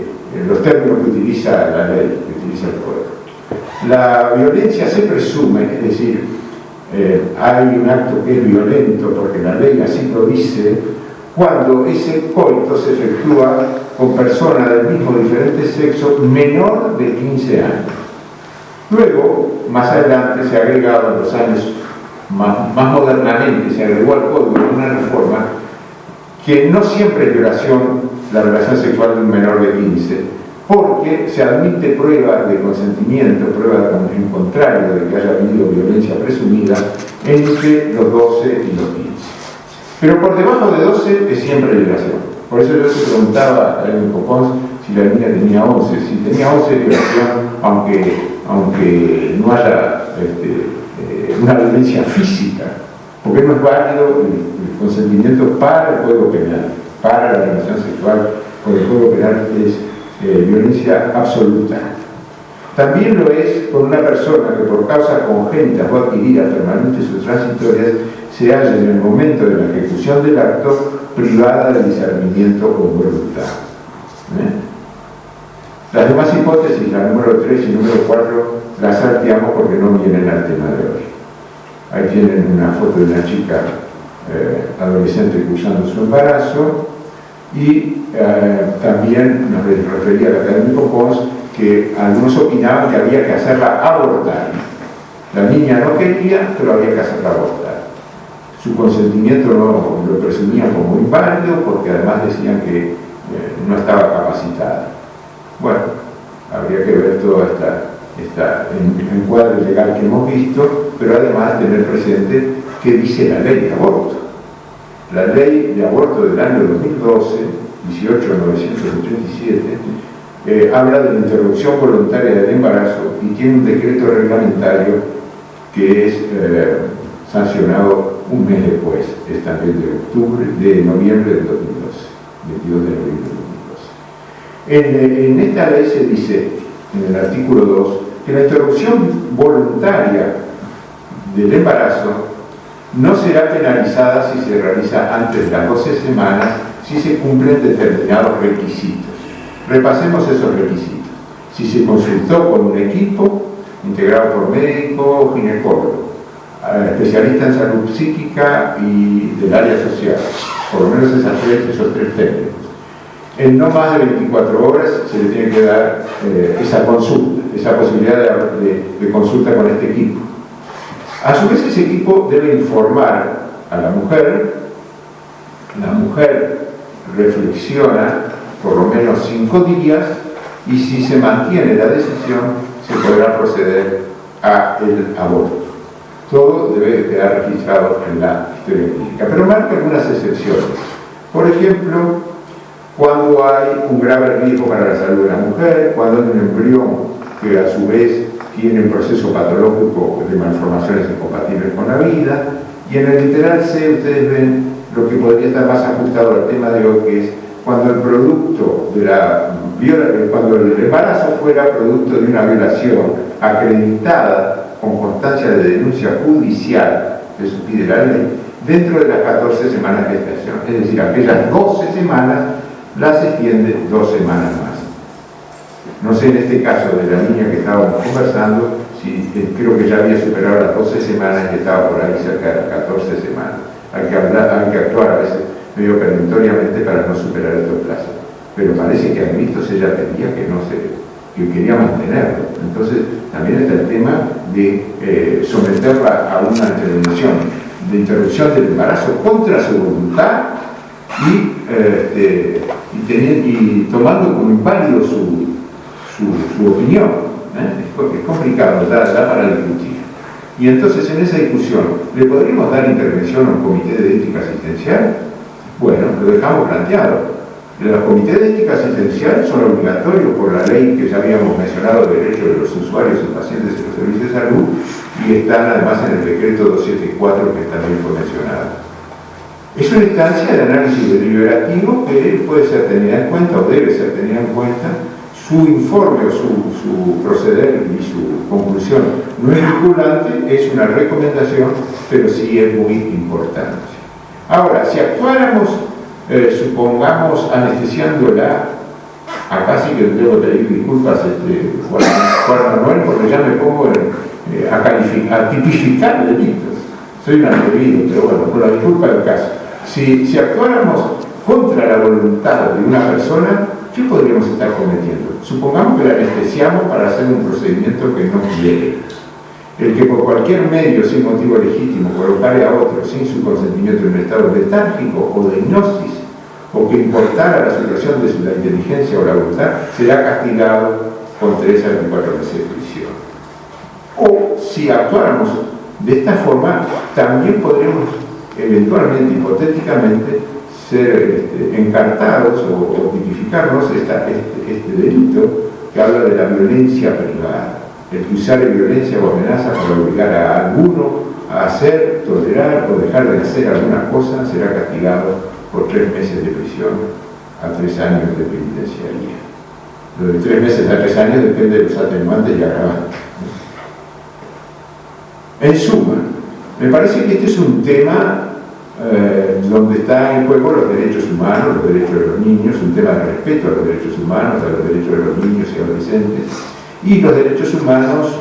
los términos que utiliza la ley, que utiliza el Código. La violencia se presume, es decir, hay un acto que es violento porque la ley así lo dice, cuando ese coito se efectúa con personas del mismo o diferente sexo menor de 15 años. Luego, más adelante, se ha agregado en los años más modernamente, se agregó al código una reforma que no siempre es violación, la relación sexual de un menor de 15, porque se admite prueba de consentimiento, prueba en contrario de que haya habido violencia presumida entre los 12 y los 15. Pero por debajo de 12 es siempre violación. Por eso yo se preguntaba en Copons si la niña tenía 11. Si tenía 11 es violación, aunque no haya una violencia física, porque no es válido el consentimiento para el Código Penal, para la relación sexual, porque el Código Penal es violencia absoluta. También lo es con una persona que por causas congénitas o adquiridas, permanentes o transitorias, se halla en el momento de la ejecución del acto privada de discernimiento o voluntad. Las demás hipótesis, la número 3 y número 4, las salteamos porque no vienen al tema de hoy. Ahí tienen una foto de una chica adolescente cursando su embarazo y también nos refería al académico Pons que algunos opinaban que había que hacerla abortar. La niña no quería, pero había que hacerla abortar. Su consentimiento no lo presumían como inválido porque además decían que no estaba capacitada. Bueno, habría que ver toda esta encuadre legal que hemos visto, pero además tener presente qué dice la ley de aborto. La ley de aborto del año 2012, 18.987, habla de la interrupción voluntaria del embarazo y tiene un decreto reglamentario que es sancionado un mes después, es también de noviembre del 2012, 22 de noviembre del 2012. En esta ley se dice, en el artículo 2, que la interrupción voluntaria del embarazo no será penalizada si se realiza antes de las 12 semanas, si se cumplen determinados requisitos. Repasemos esos requisitos. Si se consultó con un equipo integrado por médico o ginecólogo, especialista en salud psíquica y del área social, por lo menos esos tres técnicos. En no más de 24 horas se le tiene que dar esa consulta, esa posibilidad de consulta con este equipo. A su vez, ese equipo debe informar a la mujer reflexiona por lo menos 5 días y si se mantiene la decisión se podrá proceder al aborto. Todo debe quedar registrado en la historia clínica, pero marca algunas excepciones. Por ejemplo, cuando hay un grave riesgo para la salud de la mujer, cuando hay un embrión que a su vez tiene un proceso patológico de malformaciones incompatibles con la vida, y en el literal C ustedes ven lo que podría estar más ajustado al tema de hoy, que es cuando el producto de cuando el embarazo fuera producto de una violación acreditada con constancia de denuncia judicial, eso pide la ley, dentro de las 14 semanas de gestación. Es decir, aquellas 12 semanas las extiende 2 semanas más. No sé en este caso de la niña que estábamos conversando, si creo que ya había superado las 12 semanas y estaba por ahí cerca de las 14 semanas. Hay que actuar a veces medio perentoriamente para no superar estos plazos. Pero parece que a gritos ella pedía que quería mantenerlo. Entonces también está el tema de someterla a una determinación de interrupción del embarazo contra su voluntad y tomando como inválido su opinión. Es complicado, da para discutir. Y entonces en esa discusión, ¿le podríamos dar intervención a un comité de ética asistencial? Bueno, lo dejamos planteado. Los comités de ética asistencial son obligatorios por la ley que ya habíamos mencionado, derechos de los usuarios y pacientes en los servicios de salud, y están además en el decreto 274 que también fue mencionado. Es una instancia de análisis deliberativo que puede ser tenida en cuenta o debe ser tenida en cuenta. Su informe o su proceder y su conclusión no es vinculante, es una recomendación, pero sí es muy importante. Ahora, si actuáramos, supongamos, anestesiándola, acá sí que debo pedir disculpas, Juan Manuel, porque ya me pongo a tipificar delitos. Soy un atrevido, pero bueno, por la disculpa del caso. Si actuáramos contra la voluntad de una persona, ¿qué podríamos estar cometiendo? Supongamos que la anestesiamos para hacer un procedimiento que no quiere. El que por cualquier medio, sin motivo legítimo, colocare a otro sin su consentimiento en un estado letárgico o de hipnosis, o que importara la situación de la inteligencia o la voluntad, será castigado con 3 a 24 meses de prisión. O si actuáramos de esta forma, también podríamos eventualmente, hipotéticamente, ser encartados o tipificarnos este delito que habla de la violencia privada. El que usare violencia o amenaza para obligar a alguno a hacer, tolerar o dejar de hacer alguna cosa será castigado por 3 meses de prisión a 3 años de penitenciaría. Lo de 3 meses a 3 años depende de los atenuantes y agravantes. En suma, me parece que este es un tema donde están en juego los derechos humanos, los derechos de los niños, un tema de respeto a los derechos humanos, a los derechos de los niños y adolescentes. Y los derechos humanos,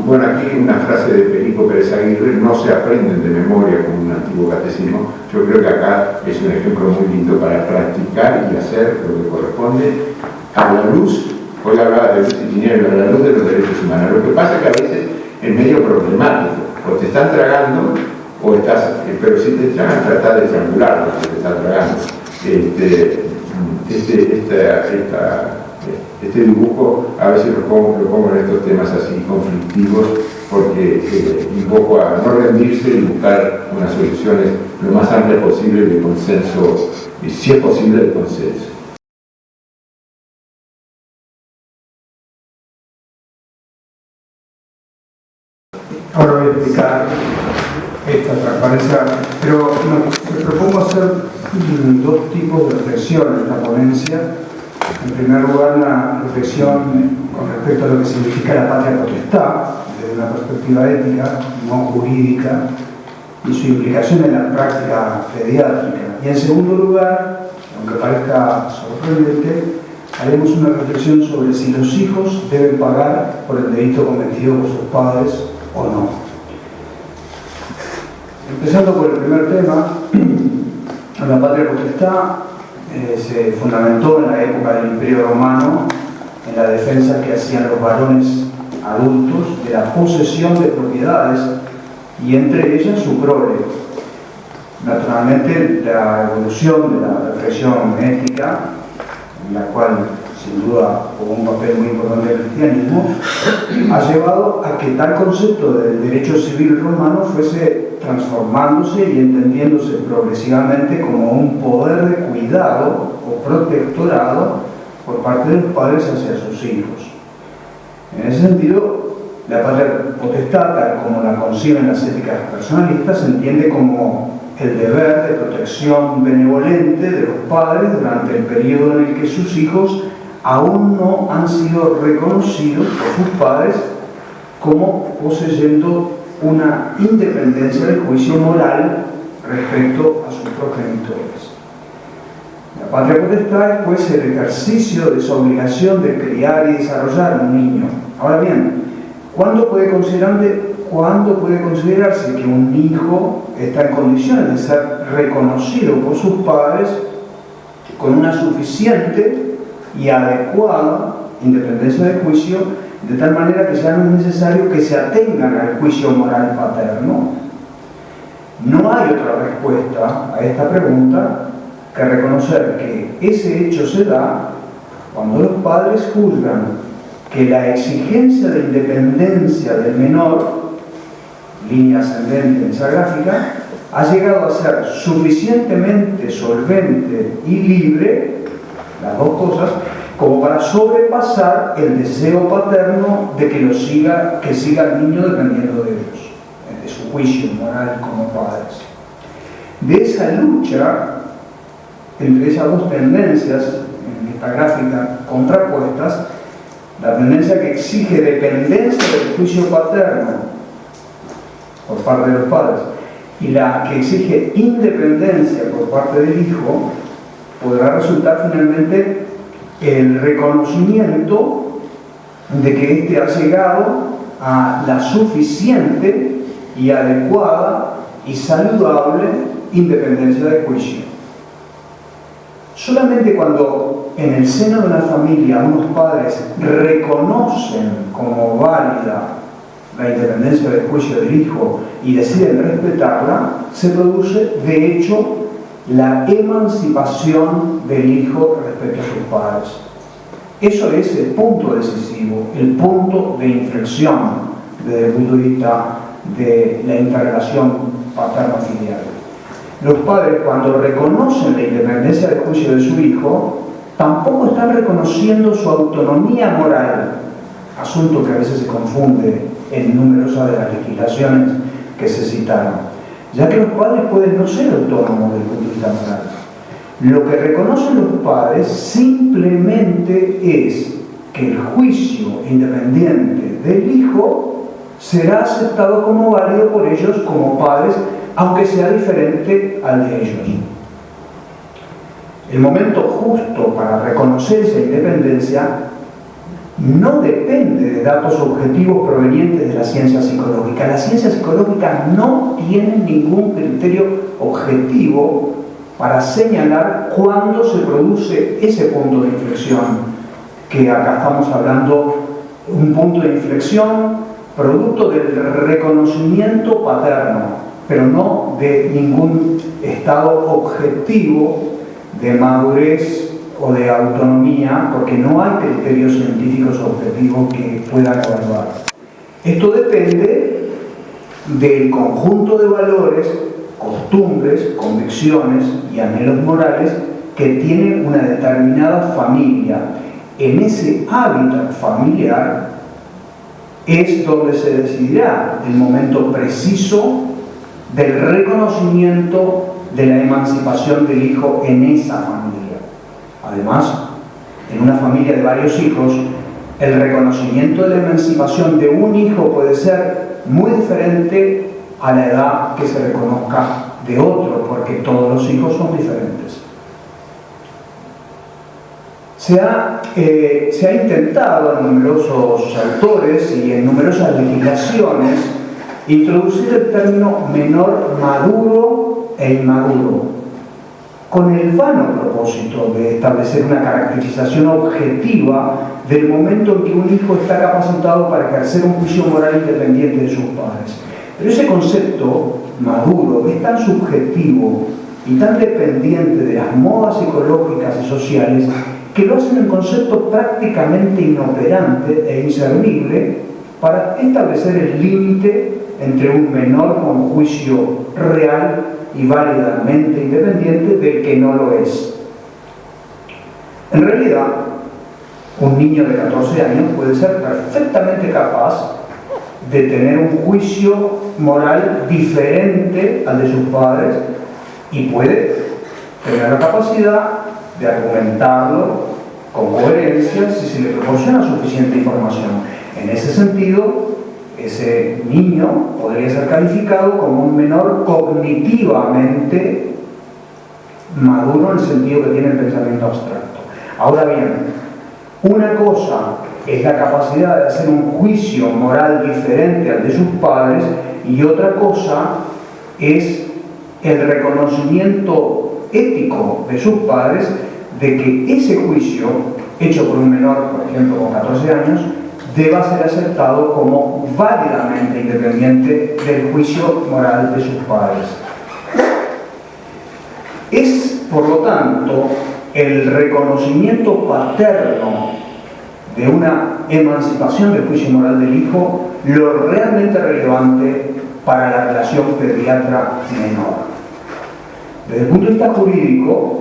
bueno, aquí una frase de Perico Pérez Aguirre, no se aprenden de memoria como un antiguo catecismo. Yo creo que acá es un ejemplo muy lindo para practicar y hacer lo que corresponde a la luz, hoy hablaba de luz y tinieblas, a la luz de los derechos humanos. Lo que pasa es que a veces es medio problemático, o te están tragando, pero si te tragan, trata de triangular lo que te están tragando. Este dibujo a veces lo pongo en estos temas así conflictivos porque invoco a no rendirse y buscar unas soluciones lo más amplias posible de consenso, y si es posible de consenso. Ahora voy a explicar esta transparencia, pero me propongo hacer 2 tipos de reflexión en esta ponencia. En primer lugar, una reflexión con respecto a lo que significa la patria potestad, desde una perspectiva ética, no jurídica, y su implicación en la práctica pediátrica. Y en segundo lugar, aunque parezca sorprendente, haremos una reflexión sobre si los hijos deben pagar por el delito cometido por sus padres o no. Empezando por el primer tema, la patria potestad se fundamentó en la época del Imperio Romano en la defensa que hacían los varones adultos de la posesión de propiedades y entre ellas su prole. Naturalmente, la evolución de la reflexión ética, en la cual sin duda jugó un papel muy importante el cristianismo, ha llevado a que tal concepto del derecho civil romano fuese transformándose y entendiéndose progresivamente como un poder de cuidado o protectorado por parte de los padres hacia sus hijos. En ese sentido, la patria potestad, tal como la conciben las éticas personalistas, se entiende como el deber de protección benevolente de los padres durante el periodo en el que sus hijos aún no han sido reconocidos por sus padres como poseyendo una independencia del juicio moral respecto a sus progenitores. La patria potestad es pues el ejercicio de su obligación de criar y desarrollar a un niño. Ahora bien, ¿cuándo puede considerarse que un hijo está en condiciones de ser reconocido por sus padres con una suficiente y adecuada independencia de juicio, de tal manera que ya no es necesario que se atengan al juicio moral paterno? No hay otra respuesta a esta pregunta que reconocer que ese hecho se da cuando los padres juzgan que la exigencia de independencia del menor, línea ascendente en esa gráfica, ha llegado a ser suficientemente solvente y libre, las dos cosas, como para sobrepasar el deseo paterno de que siga al niño dependiendo de ellos, de su juicio moral como padres. De esa lucha entre esas dos tendencias, en esta gráfica contrapuestas, la tendencia que exige dependencia del juicio paterno por parte de los padres y la que exige independencia por parte del hijo, podrá resultar finalmente el reconocimiento de que éste ha llegado a la suficiente y adecuada y saludable independencia de juicio. Solamente cuando en el seno de una familia unos padres reconocen como válida la independencia de juicio del hijo y deciden respetarla, se produce de hecho la emancipación del hijo respecto a sus padres. Eso es el punto decisivo, el punto de inflexión desde el punto de vista de la interrelación paterno-filial. Los padres, cuando reconocen la independencia de juicio de su hijo, tampoco están reconociendo su autonomía moral, asunto que a veces se confunde en numerosas de las legislaciones que se citaron, ya que los padres pueden no ser autónomos desde el punto de vista moral. Lo que reconocen los padres simplemente es que el juicio independiente del hijo será aceptado como válido por ellos como padres, aunque sea diferente al de ellos. El momento justo para reconocer esa independencia no depende de datos objetivos provenientes de la ciencia psicológica. Las ciencias psicológicas no tienen ningún criterio objetivo para señalar cuándo se produce ese punto de inflexión, que acá estamos hablando, un punto de inflexión producto del reconocimiento paterno, pero no de ningún estado objetivo de madurez o de autonomía, porque no hay criterios científicos objetivos que puedan evaluar. Esto depende del conjunto de valores, costumbres, convicciones y anhelos morales que tiene una determinada familia. En ese hábitat familiar es donde se decidirá el momento preciso del reconocimiento de la emancipación del hijo en esa familia. Además, en una familia de varios hijos, el reconocimiento de la emancipación de un hijo puede ser muy diferente a la edad que se reconozca de otro, porque todos los hijos son diferentes. Se ha intentado en numerosos autores y en numerosas legislaciones introducir el término menor maduro e inmaduro, con el vano propósito de establecer una caracterización objetiva del momento en que un hijo está capacitado para ejercer un juicio moral independiente de sus padres. Pero ese concepto maduro es tan subjetivo y tan dependiente de las modas psicológicas y sociales que lo hacen un concepto prácticamente inoperante e inservible para establecer el límite entre un menor con juicio real y válidamente independiente del que no lo es. En realidad, un niño de 14 años puede ser perfectamente capaz de tener un juicio moral diferente al de sus padres y puede tener la capacidad de argumentarlo con coherencia si se le proporciona suficiente información. En ese sentido, ese niño podría ser calificado como un menor cognitivamente maduro en el sentido que tiene el pensamiento abstracto. Ahora bien, una cosa es la capacidad de hacer un juicio moral diferente al de sus padres y otra cosa es el reconocimiento ético de sus padres de que ese juicio, hecho por un menor, por ejemplo, con 14 años, deba ser aceptado como válidamente independiente del juicio moral de sus padres. Es, por lo tanto, el reconocimiento paterno de una emancipación del juicio moral del hijo lo realmente relevante para la relación pediatra-menor. Desde el punto de vista jurídico,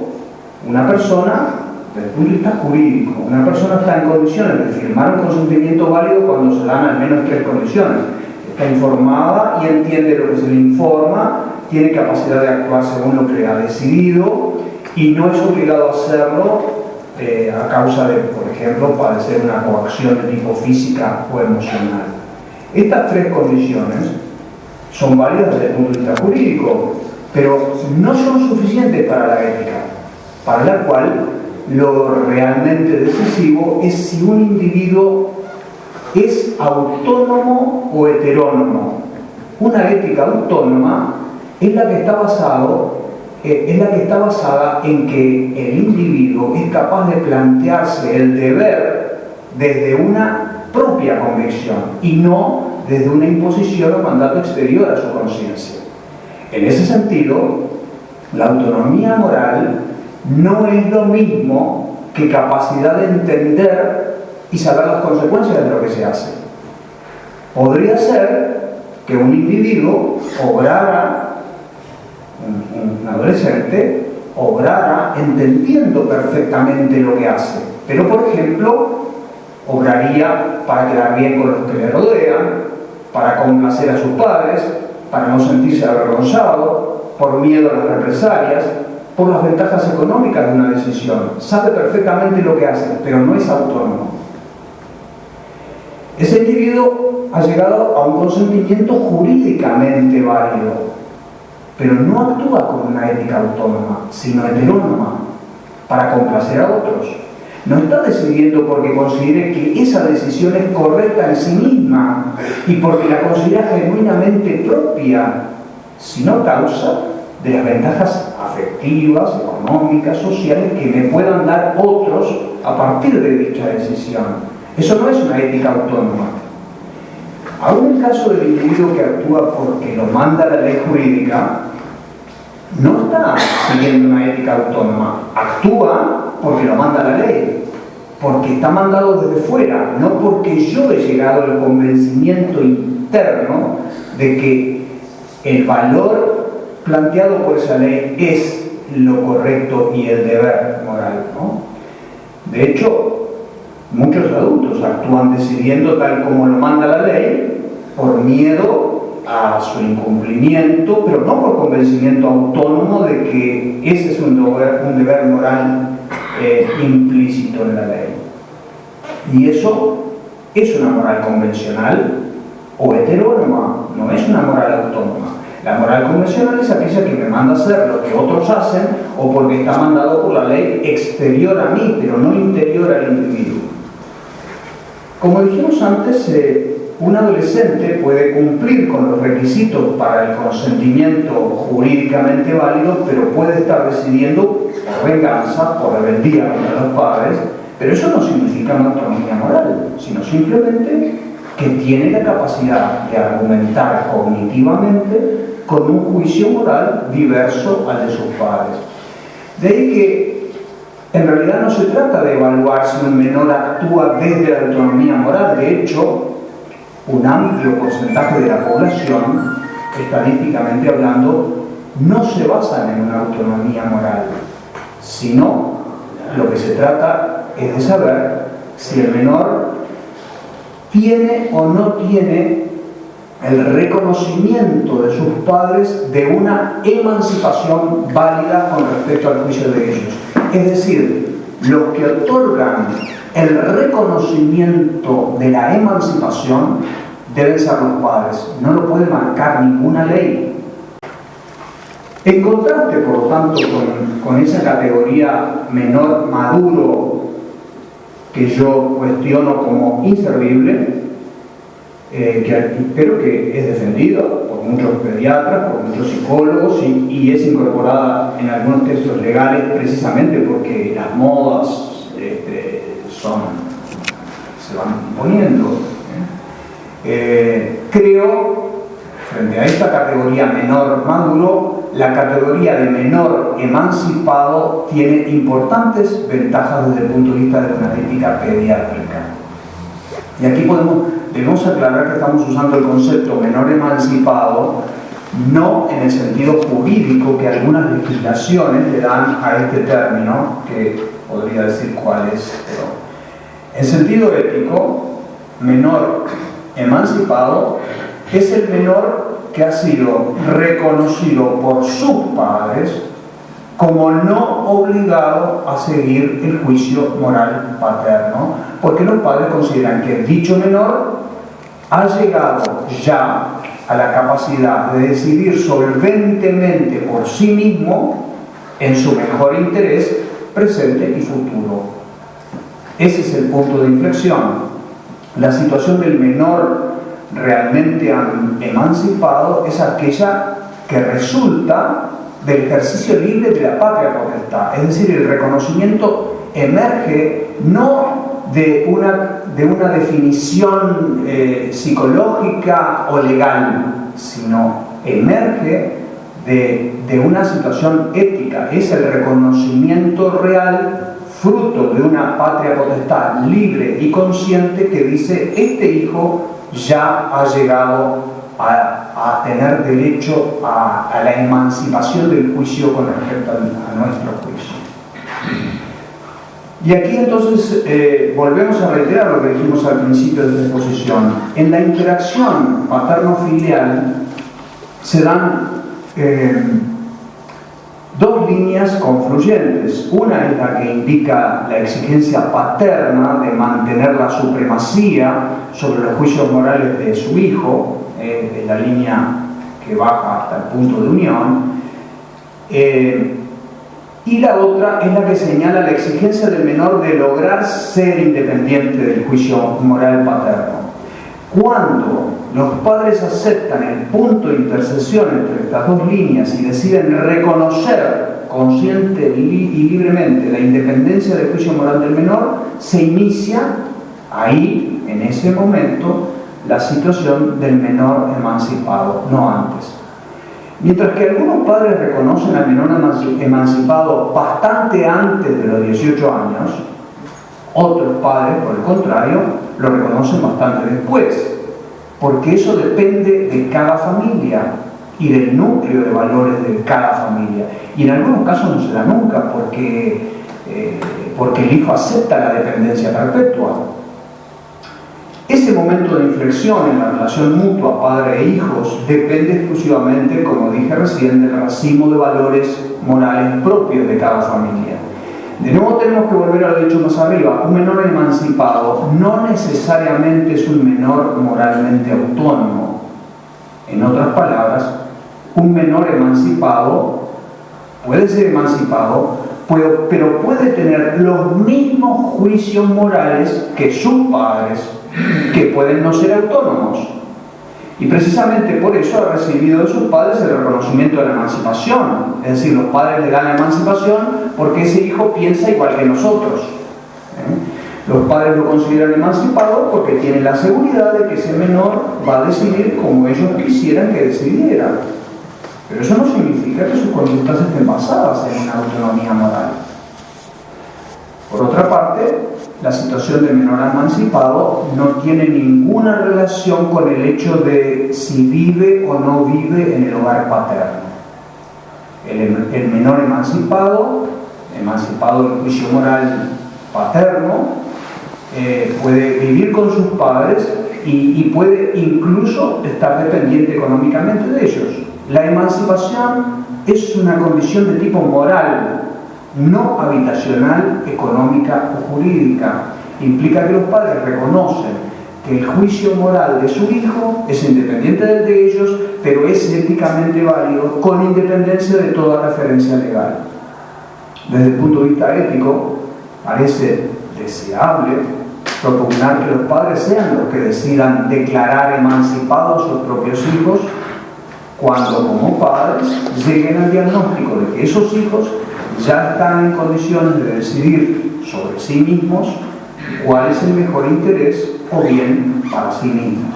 una persona está en condiciones de firmar un consentimiento válido cuando se dan al menos 3 condiciones. Está informada y entiende lo que se le informa, tiene capacidad de actuar según lo que ha decidido y no es obligado a hacerlo a causa de, por ejemplo, padecer una coacción de tipo física o emocional. Estas 3 condiciones son válidas desde el punto de vista jurídico, pero no son suficientes para la ética, para la cual lo realmente decisivo es si un individuo es autónomo o heterónomo. Una ética autónoma es la que está basada en que el individuo es capaz de plantearse el deber desde una propia convicción y no desde una imposición o mandato exterior a su conciencia. En ese sentido, la autonomía moral no es lo mismo que capacidad de entender y saber las consecuencias de lo que se hace. Podría ser que un individuo obrara, un adolescente, obrara entendiendo perfectamente lo que hace, pero por ejemplo, obraría para quedar bien con los que le rodean, para complacer a sus padres, para no sentirse avergonzado, por miedo a las represalias, por las ventajas económicas de una decisión. Sabe perfectamente lo que hace, pero no es autónomo. Ese individuo ha llegado a un consentimiento jurídicamente válido, pero no actúa con una ética autónoma, sino heterónoma, para complacer a otros. No está decidiendo porque considere que esa decisión es correcta en sí misma y porque la considera genuinamente propia, sino a causa de las ventajas afectivas, económicas, sociales que me puedan dar otros a partir de dicha decisión. Eso no es una ética autónoma. Aún en el caso del individuo que actúa porque lo manda la ley jurídica, no está siguiendo una ética autónoma, actúa porque lo manda la ley, porque está mandado desde fuera, no porque yo he llegado al convencimiento interno de que el valor planteado por esa ley es lo correcto y el deber moral, ¿no? De hecho, muchos adultos actúan decidiendo tal como lo manda la ley por miedo a su incumplimiento, pero no por convencimiento autónomo de que ese es un deber moral implícito en la ley. Y eso es una moral convencional o heterónoma, no es una moral autónoma. La moral convencional es aquella que me manda a hacer lo que otros hacen o porque está mandado por la ley exterior a mí, pero no interior al individuo. Como dijimos antes, un adolescente puede cumplir con los requisitos para el consentimiento jurídicamente válido, pero puede estar decidiendo por venganza, por rebeldía contra los padres, pero eso no significa una autonomía moral, sino simplemente que tiene la capacidad de argumentar cognitivamente con un juicio moral diverso al de sus padres. De ahí que en realidad no se trata de evaluar si un menor actúa desde la autonomía moral. De hecho, un amplio porcentaje de la población, estadísticamente hablando, no se basan en una autonomía moral, sino lo que se trata es de saber si el menor tiene o no tiene el reconocimiento de sus padres de una emancipación válida con respecto al juicio de ellos. Es decir, los que otorgan el reconocimiento de la emancipación deben ser los padres. No lo puede marcar ninguna ley. En contraste, por lo tanto, con esa categoría menor maduro que yo cuestiono como inservible, pero que es defendida por muchos pediatras, por muchos psicólogos y es incorporada en algunos textos legales precisamente porque las modas se van imponiendo. Creo, frente a esta categoría menor maduro, la categoría de menor emancipado tiene importantes ventajas desde el punto de vista de una ética pediátrica. Y aquí debemos aclarar que estamos usando el concepto menor emancipado no en el sentido jurídico que algunas legislaciones le dan a este término, que podría decir cuál es, pero en sentido ético, menor emancipado es el menor que ha sido reconocido por sus padres como no obligado a seguir el juicio moral paterno, porque los padres consideran que dicho menor ha llegado ya a la capacidad de decidir solventemente por sí mismo en su mejor interés presente y futuro. Ese es el punto de inflexión. La situación del menor realmente emancipado es aquella que resulta del ejercicio libre de la patria potestad, es decir, el reconocimiento emerge no de una definición psicológica o legal, sino emerge de una situación ética, es el reconocimiento real fruto de una patria potestad libre y consciente que dice: este hijo ya ha llegado a tener derecho a la emancipación del juicio con respecto a nuestro juicio. Y aquí entonces volvemos a reiterar lo que dijimos al principio de la exposición. En la interacción paterno-filial se dan dos líneas confluyentes. Una es la que indica la exigencia paterna de mantener la supremacía sobre los juicios morales de su hijo, de la línea que baja hasta el punto de unión, y la otra es la que señala la exigencia del menor de lograr ser independiente del juicio moral paterno. Cuando los padres aceptan el punto de intersección entre estas dos líneas y deciden reconocer consciente y libremente la independencia del juicio moral del menor, se inicia ahí, en ese momento, la situación del menor emancipado, no antes. Mientras que algunos padres reconocen al menor emancipado bastante antes de los 18 años, otros padres, por el contrario, lo reconocen bastante después, porque eso depende de cada familia y del núcleo de valores de cada familia. Y en algunos casos no se da nunca, porque el hijo acepta la dependencia perpetua. Ese momento de inflexión en la relación mutua padre e hijos depende exclusivamente, como dije recién, del racimo de valores morales propios de cada familia. De nuevo tenemos que volver a lo dicho más arriba. Un menor emancipado no necesariamente es un menor moralmente autónomo. En otras palabras, un menor emancipado puede ser emancipado, pero puede tener los mismos juicios morales que sus padres, que pueden no ser autónomos. Y precisamente por eso ha recibido de sus padres el reconocimiento de la emancipación. Es decir, los padres le dan la emancipación porque ese hijo piensa igual que nosotros. Los padres lo consideran emancipado porque tienen la seguridad de que ese menor va a decidir como ellos quisieran que decidiera. Pero eso no significa que sus conductas estén basadas en una autonomía moral. Por otra parte, la situación del menor emancipado no tiene ninguna relación con el hecho de si vive o no vive en el hogar paterno. El menor emancipado del juicio moral paterno, puede vivir con sus padres y puede incluso estar dependiente económicamente de ellos. La emancipación es una condición de tipo moral, no habitacional, económica o jurídica. Implica que los padres reconocen que el juicio moral de su hijo es independiente del de ellos, pero es éticamente válido con independencia de toda referencia legal. Desde el punto de vista ético, parece deseable propugnar que los padres sean los que decidan declarar emancipados a sus propios hijos cuando como padres lleguen al diagnóstico de que esos hijos ya están en condiciones de decidir sobre sí mismos cuál es el mejor interés o bien para sí mismos.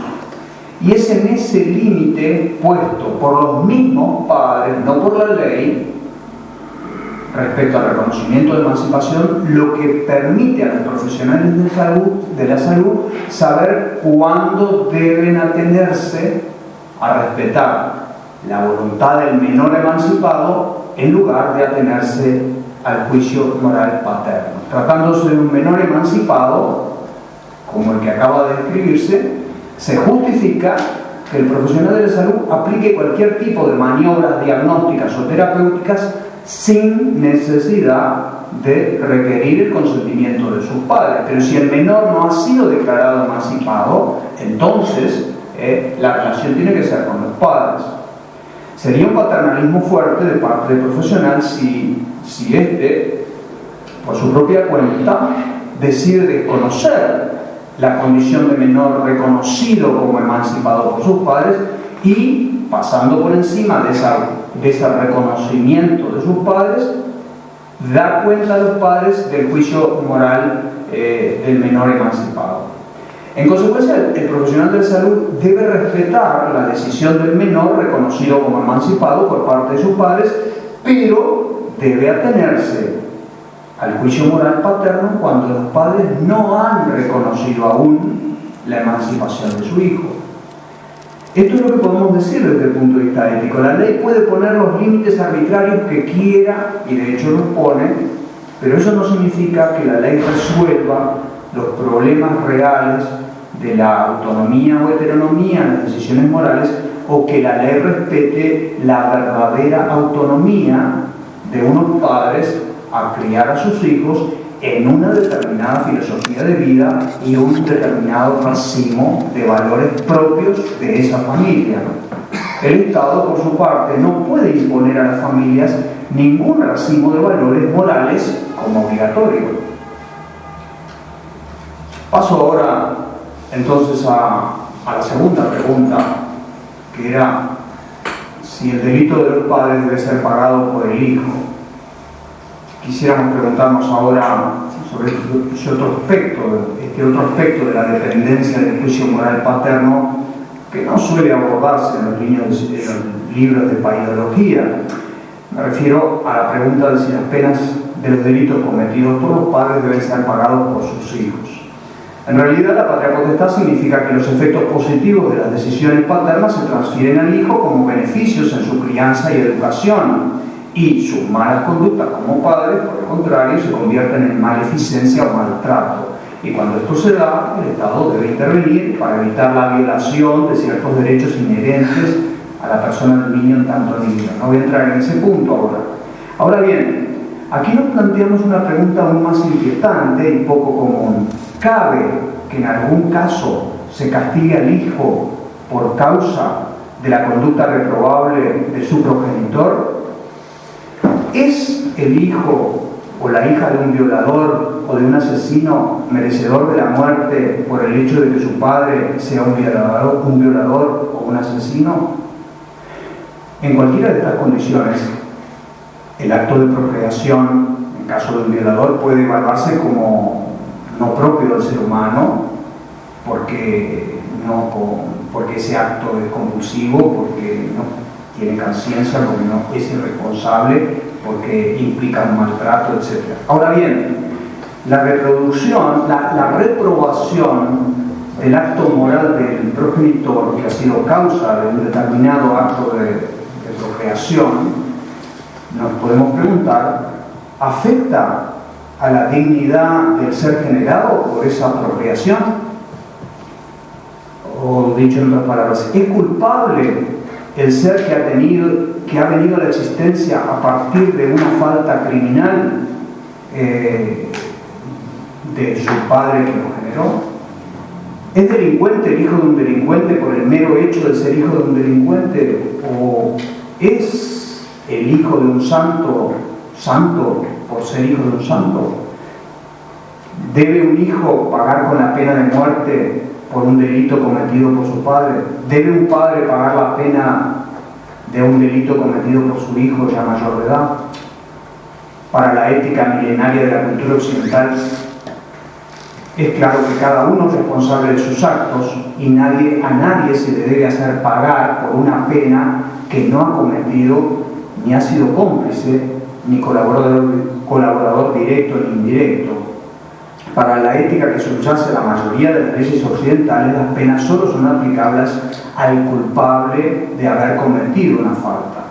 Y es en ese límite puesto por los mismos padres, no por la ley, respecto al reconocimiento de emancipación, lo que permite a los profesionales de la salud saber cuándo deben atenerse a respetar la voluntad del menor emancipado en lugar de atenerse al juicio moral paterno. Tratándose de un menor emancipado, como el que acaba de describirse, se justifica que el profesional de la salud aplique cualquier tipo de maniobras diagnósticas o terapéuticas sin necesidad de requerir el consentimiento de sus padres. Pero si el menor no ha sido declarado emancipado, entonces la relación tiene que ser con los padres. Sería un paternalismo fuerte de parte del profesional si éste, por su propia cuenta, decide desconocer la condición de menor reconocido como emancipado por sus padres y, pasando por encima de ese reconocimiento de sus padres, da cuenta a los padres del juicio moral del menor emancipado. En consecuencia, el profesional de la salud debe respetar la decisión del menor reconocido como emancipado por parte de sus padres, pero debe atenerse al juicio moral paterno cuando los padres no han reconocido aún la emancipación de su hijo. Esto es lo que podemos decir desde el punto de vista ético. La ley puede poner los límites arbitrarios que quiera, y de hecho los pone, pero eso no significa que la ley resuelva los problemas reales de la autonomía o heteronomía en las decisiones morales, o que la ley respete la verdadera autonomía de unos padres a criar a sus hijos en una determinada filosofía de vida y un determinado racimo de valores propios de esa familia. El Estado, por su parte, no puede imponer a las familias ningún racimo de valores morales como obligatorio. Paso ahora entonces a la segunda pregunta, que era si el delito de los padres debe ser pagado por el hijo. Quisiéramos preguntarnos ahora sobre este otro aspecto de la dependencia del juicio moral paterno que no suele abordarse en los libros de paidología. Me refiero a la pregunta de si las penas de los delitos cometidos por los padres deben ser pagados por sus hijos. En realidad, la patria potestad significa que los efectos positivos de las decisiones paternas se transfieren al hijo como beneficios en su crianza y educación, y sus malas conductas como padres, por el contrario, se convierten en maleficencia o maltrato. Y cuando esto se da, el Estado debe intervenir para evitar la violación de ciertos derechos inherentes a la persona del niño en tanto niño. No voy a entrar en ese punto ahora. Ahora bien, aquí nos planteamos una pregunta aún más inquietante y poco común. ¿Cabe que en algún caso se castigue al hijo por causa de la conducta reprobable de su progenitor? ¿Es el hijo o la hija de un violador o de un asesino merecedor de la muerte por el hecho de que su padre sea un violador o un asesino? En cualquiera de estas condiciones, el acto de procreación, en caso de un violador, puede evaluarse como no propio del ser humano, porque ese acto es compulsivo, porque no tiene conciencia, porque no es irresponsable, porque implica un maltrato, etc. Ahora bien, la reprobación del acto moral del progenitor que ha sido causa de un determinado acto de procreación, nos podemos preguntar, ¿afecta a la dignidad del ser generado por esa procreación? O dicho en otras palabras, ¿es culpable el ser que ha venido a la existencia a partir de una falta criminal de su padre que lo generó? ¿Es delincuente el hijo de un delincuente por el mero hecho de ser hijo de un delincuente? ¿O es el hijo de un santo por ser hijo de un santo? ¿Debe un hijo pagar con la pena de muerte por un delito cometido por su padre? ¿Debe un padre pagar la pena de un delito cometido por su hijo ya mayor de edad? Para la ética milenaria de la cultura occidental, es claro que cada uno es responsable de sus actos y a nadie se le debe hacer pagar por una pena que no ha cometido ni ha sido cómplice, ni colaborador directo ni indirecto. Para la ética que subyace la mayoría de las leyes occidentales, las penas solo son aplicables al culpable de haber cometido una falta.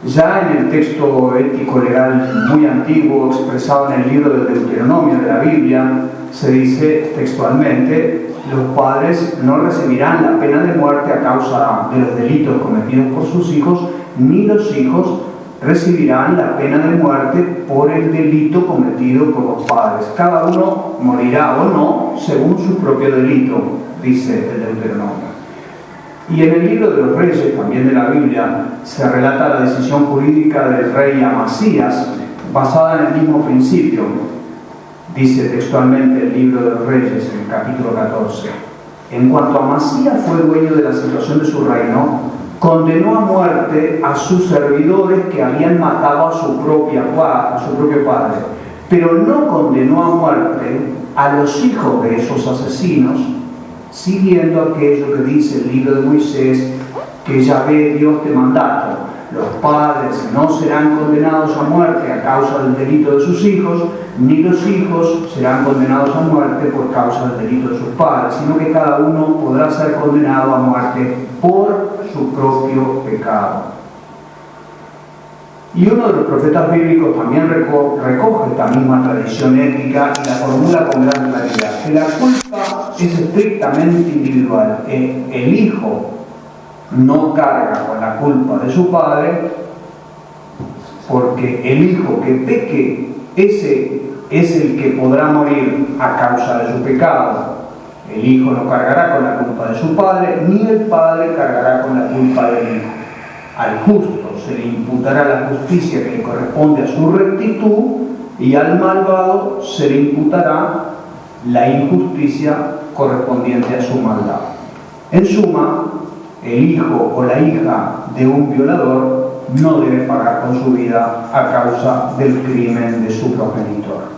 Ya en el texto ético legal muy antiguo, expresado en el libro del Deuteronomio de la Biblia, se dice textualmente: los padres no recibirán la pena de muerte a causa de los delitos cometidos por sus hijos, ni los hijos recibirán la pena de muerte por el delito cometido por los padres. Cada uno morirá o no según su propio delito, dice el Deuteronomio. Y en el libro de los Reyes, también de la Biblia, se relata la decisión jurídica del rey Amasías, basada en el mismo principio. Dice textualmente el libro de los Reyes, en el capítulo 14: en cuanto Amasías fue dueño de la situación de su reino, condenó a muerte a sus servidores que habían matado a su propio padre, pero no condenó a muerte a los hijos de esos asesinos, siguiendo aquello que dice el libro de Moisés, que Yahvé Dios te mandato: los padres no serán condenados a muerte a causa del delito de sus hijos, ni los hijos serán condenados a muerte por causa del delito de sus padres, sino que cada uno podrá ser condenado a muerte por su propio pecado. Y uno de los profetas bíblicos también recoge esta misma tradición ética y la formula con gran claridad: que la culpa es estrictamente individual. El hijo no carga con la culpa de su padre, porque el hijo que peque, ese es el que podrá morir a causa de su pecado. El hijo no cargará con la culpa de su padre, ni el padre cargará con la culpa del hijo. Al justo se le imputará la justicia que le corresponde a su rectitud, y al malvado se le imputará la injusticia correspondiente a su maldad. En suma, el hijo o la hija de un violador no debe pagar con su vida a causa del crimen de su progenitor.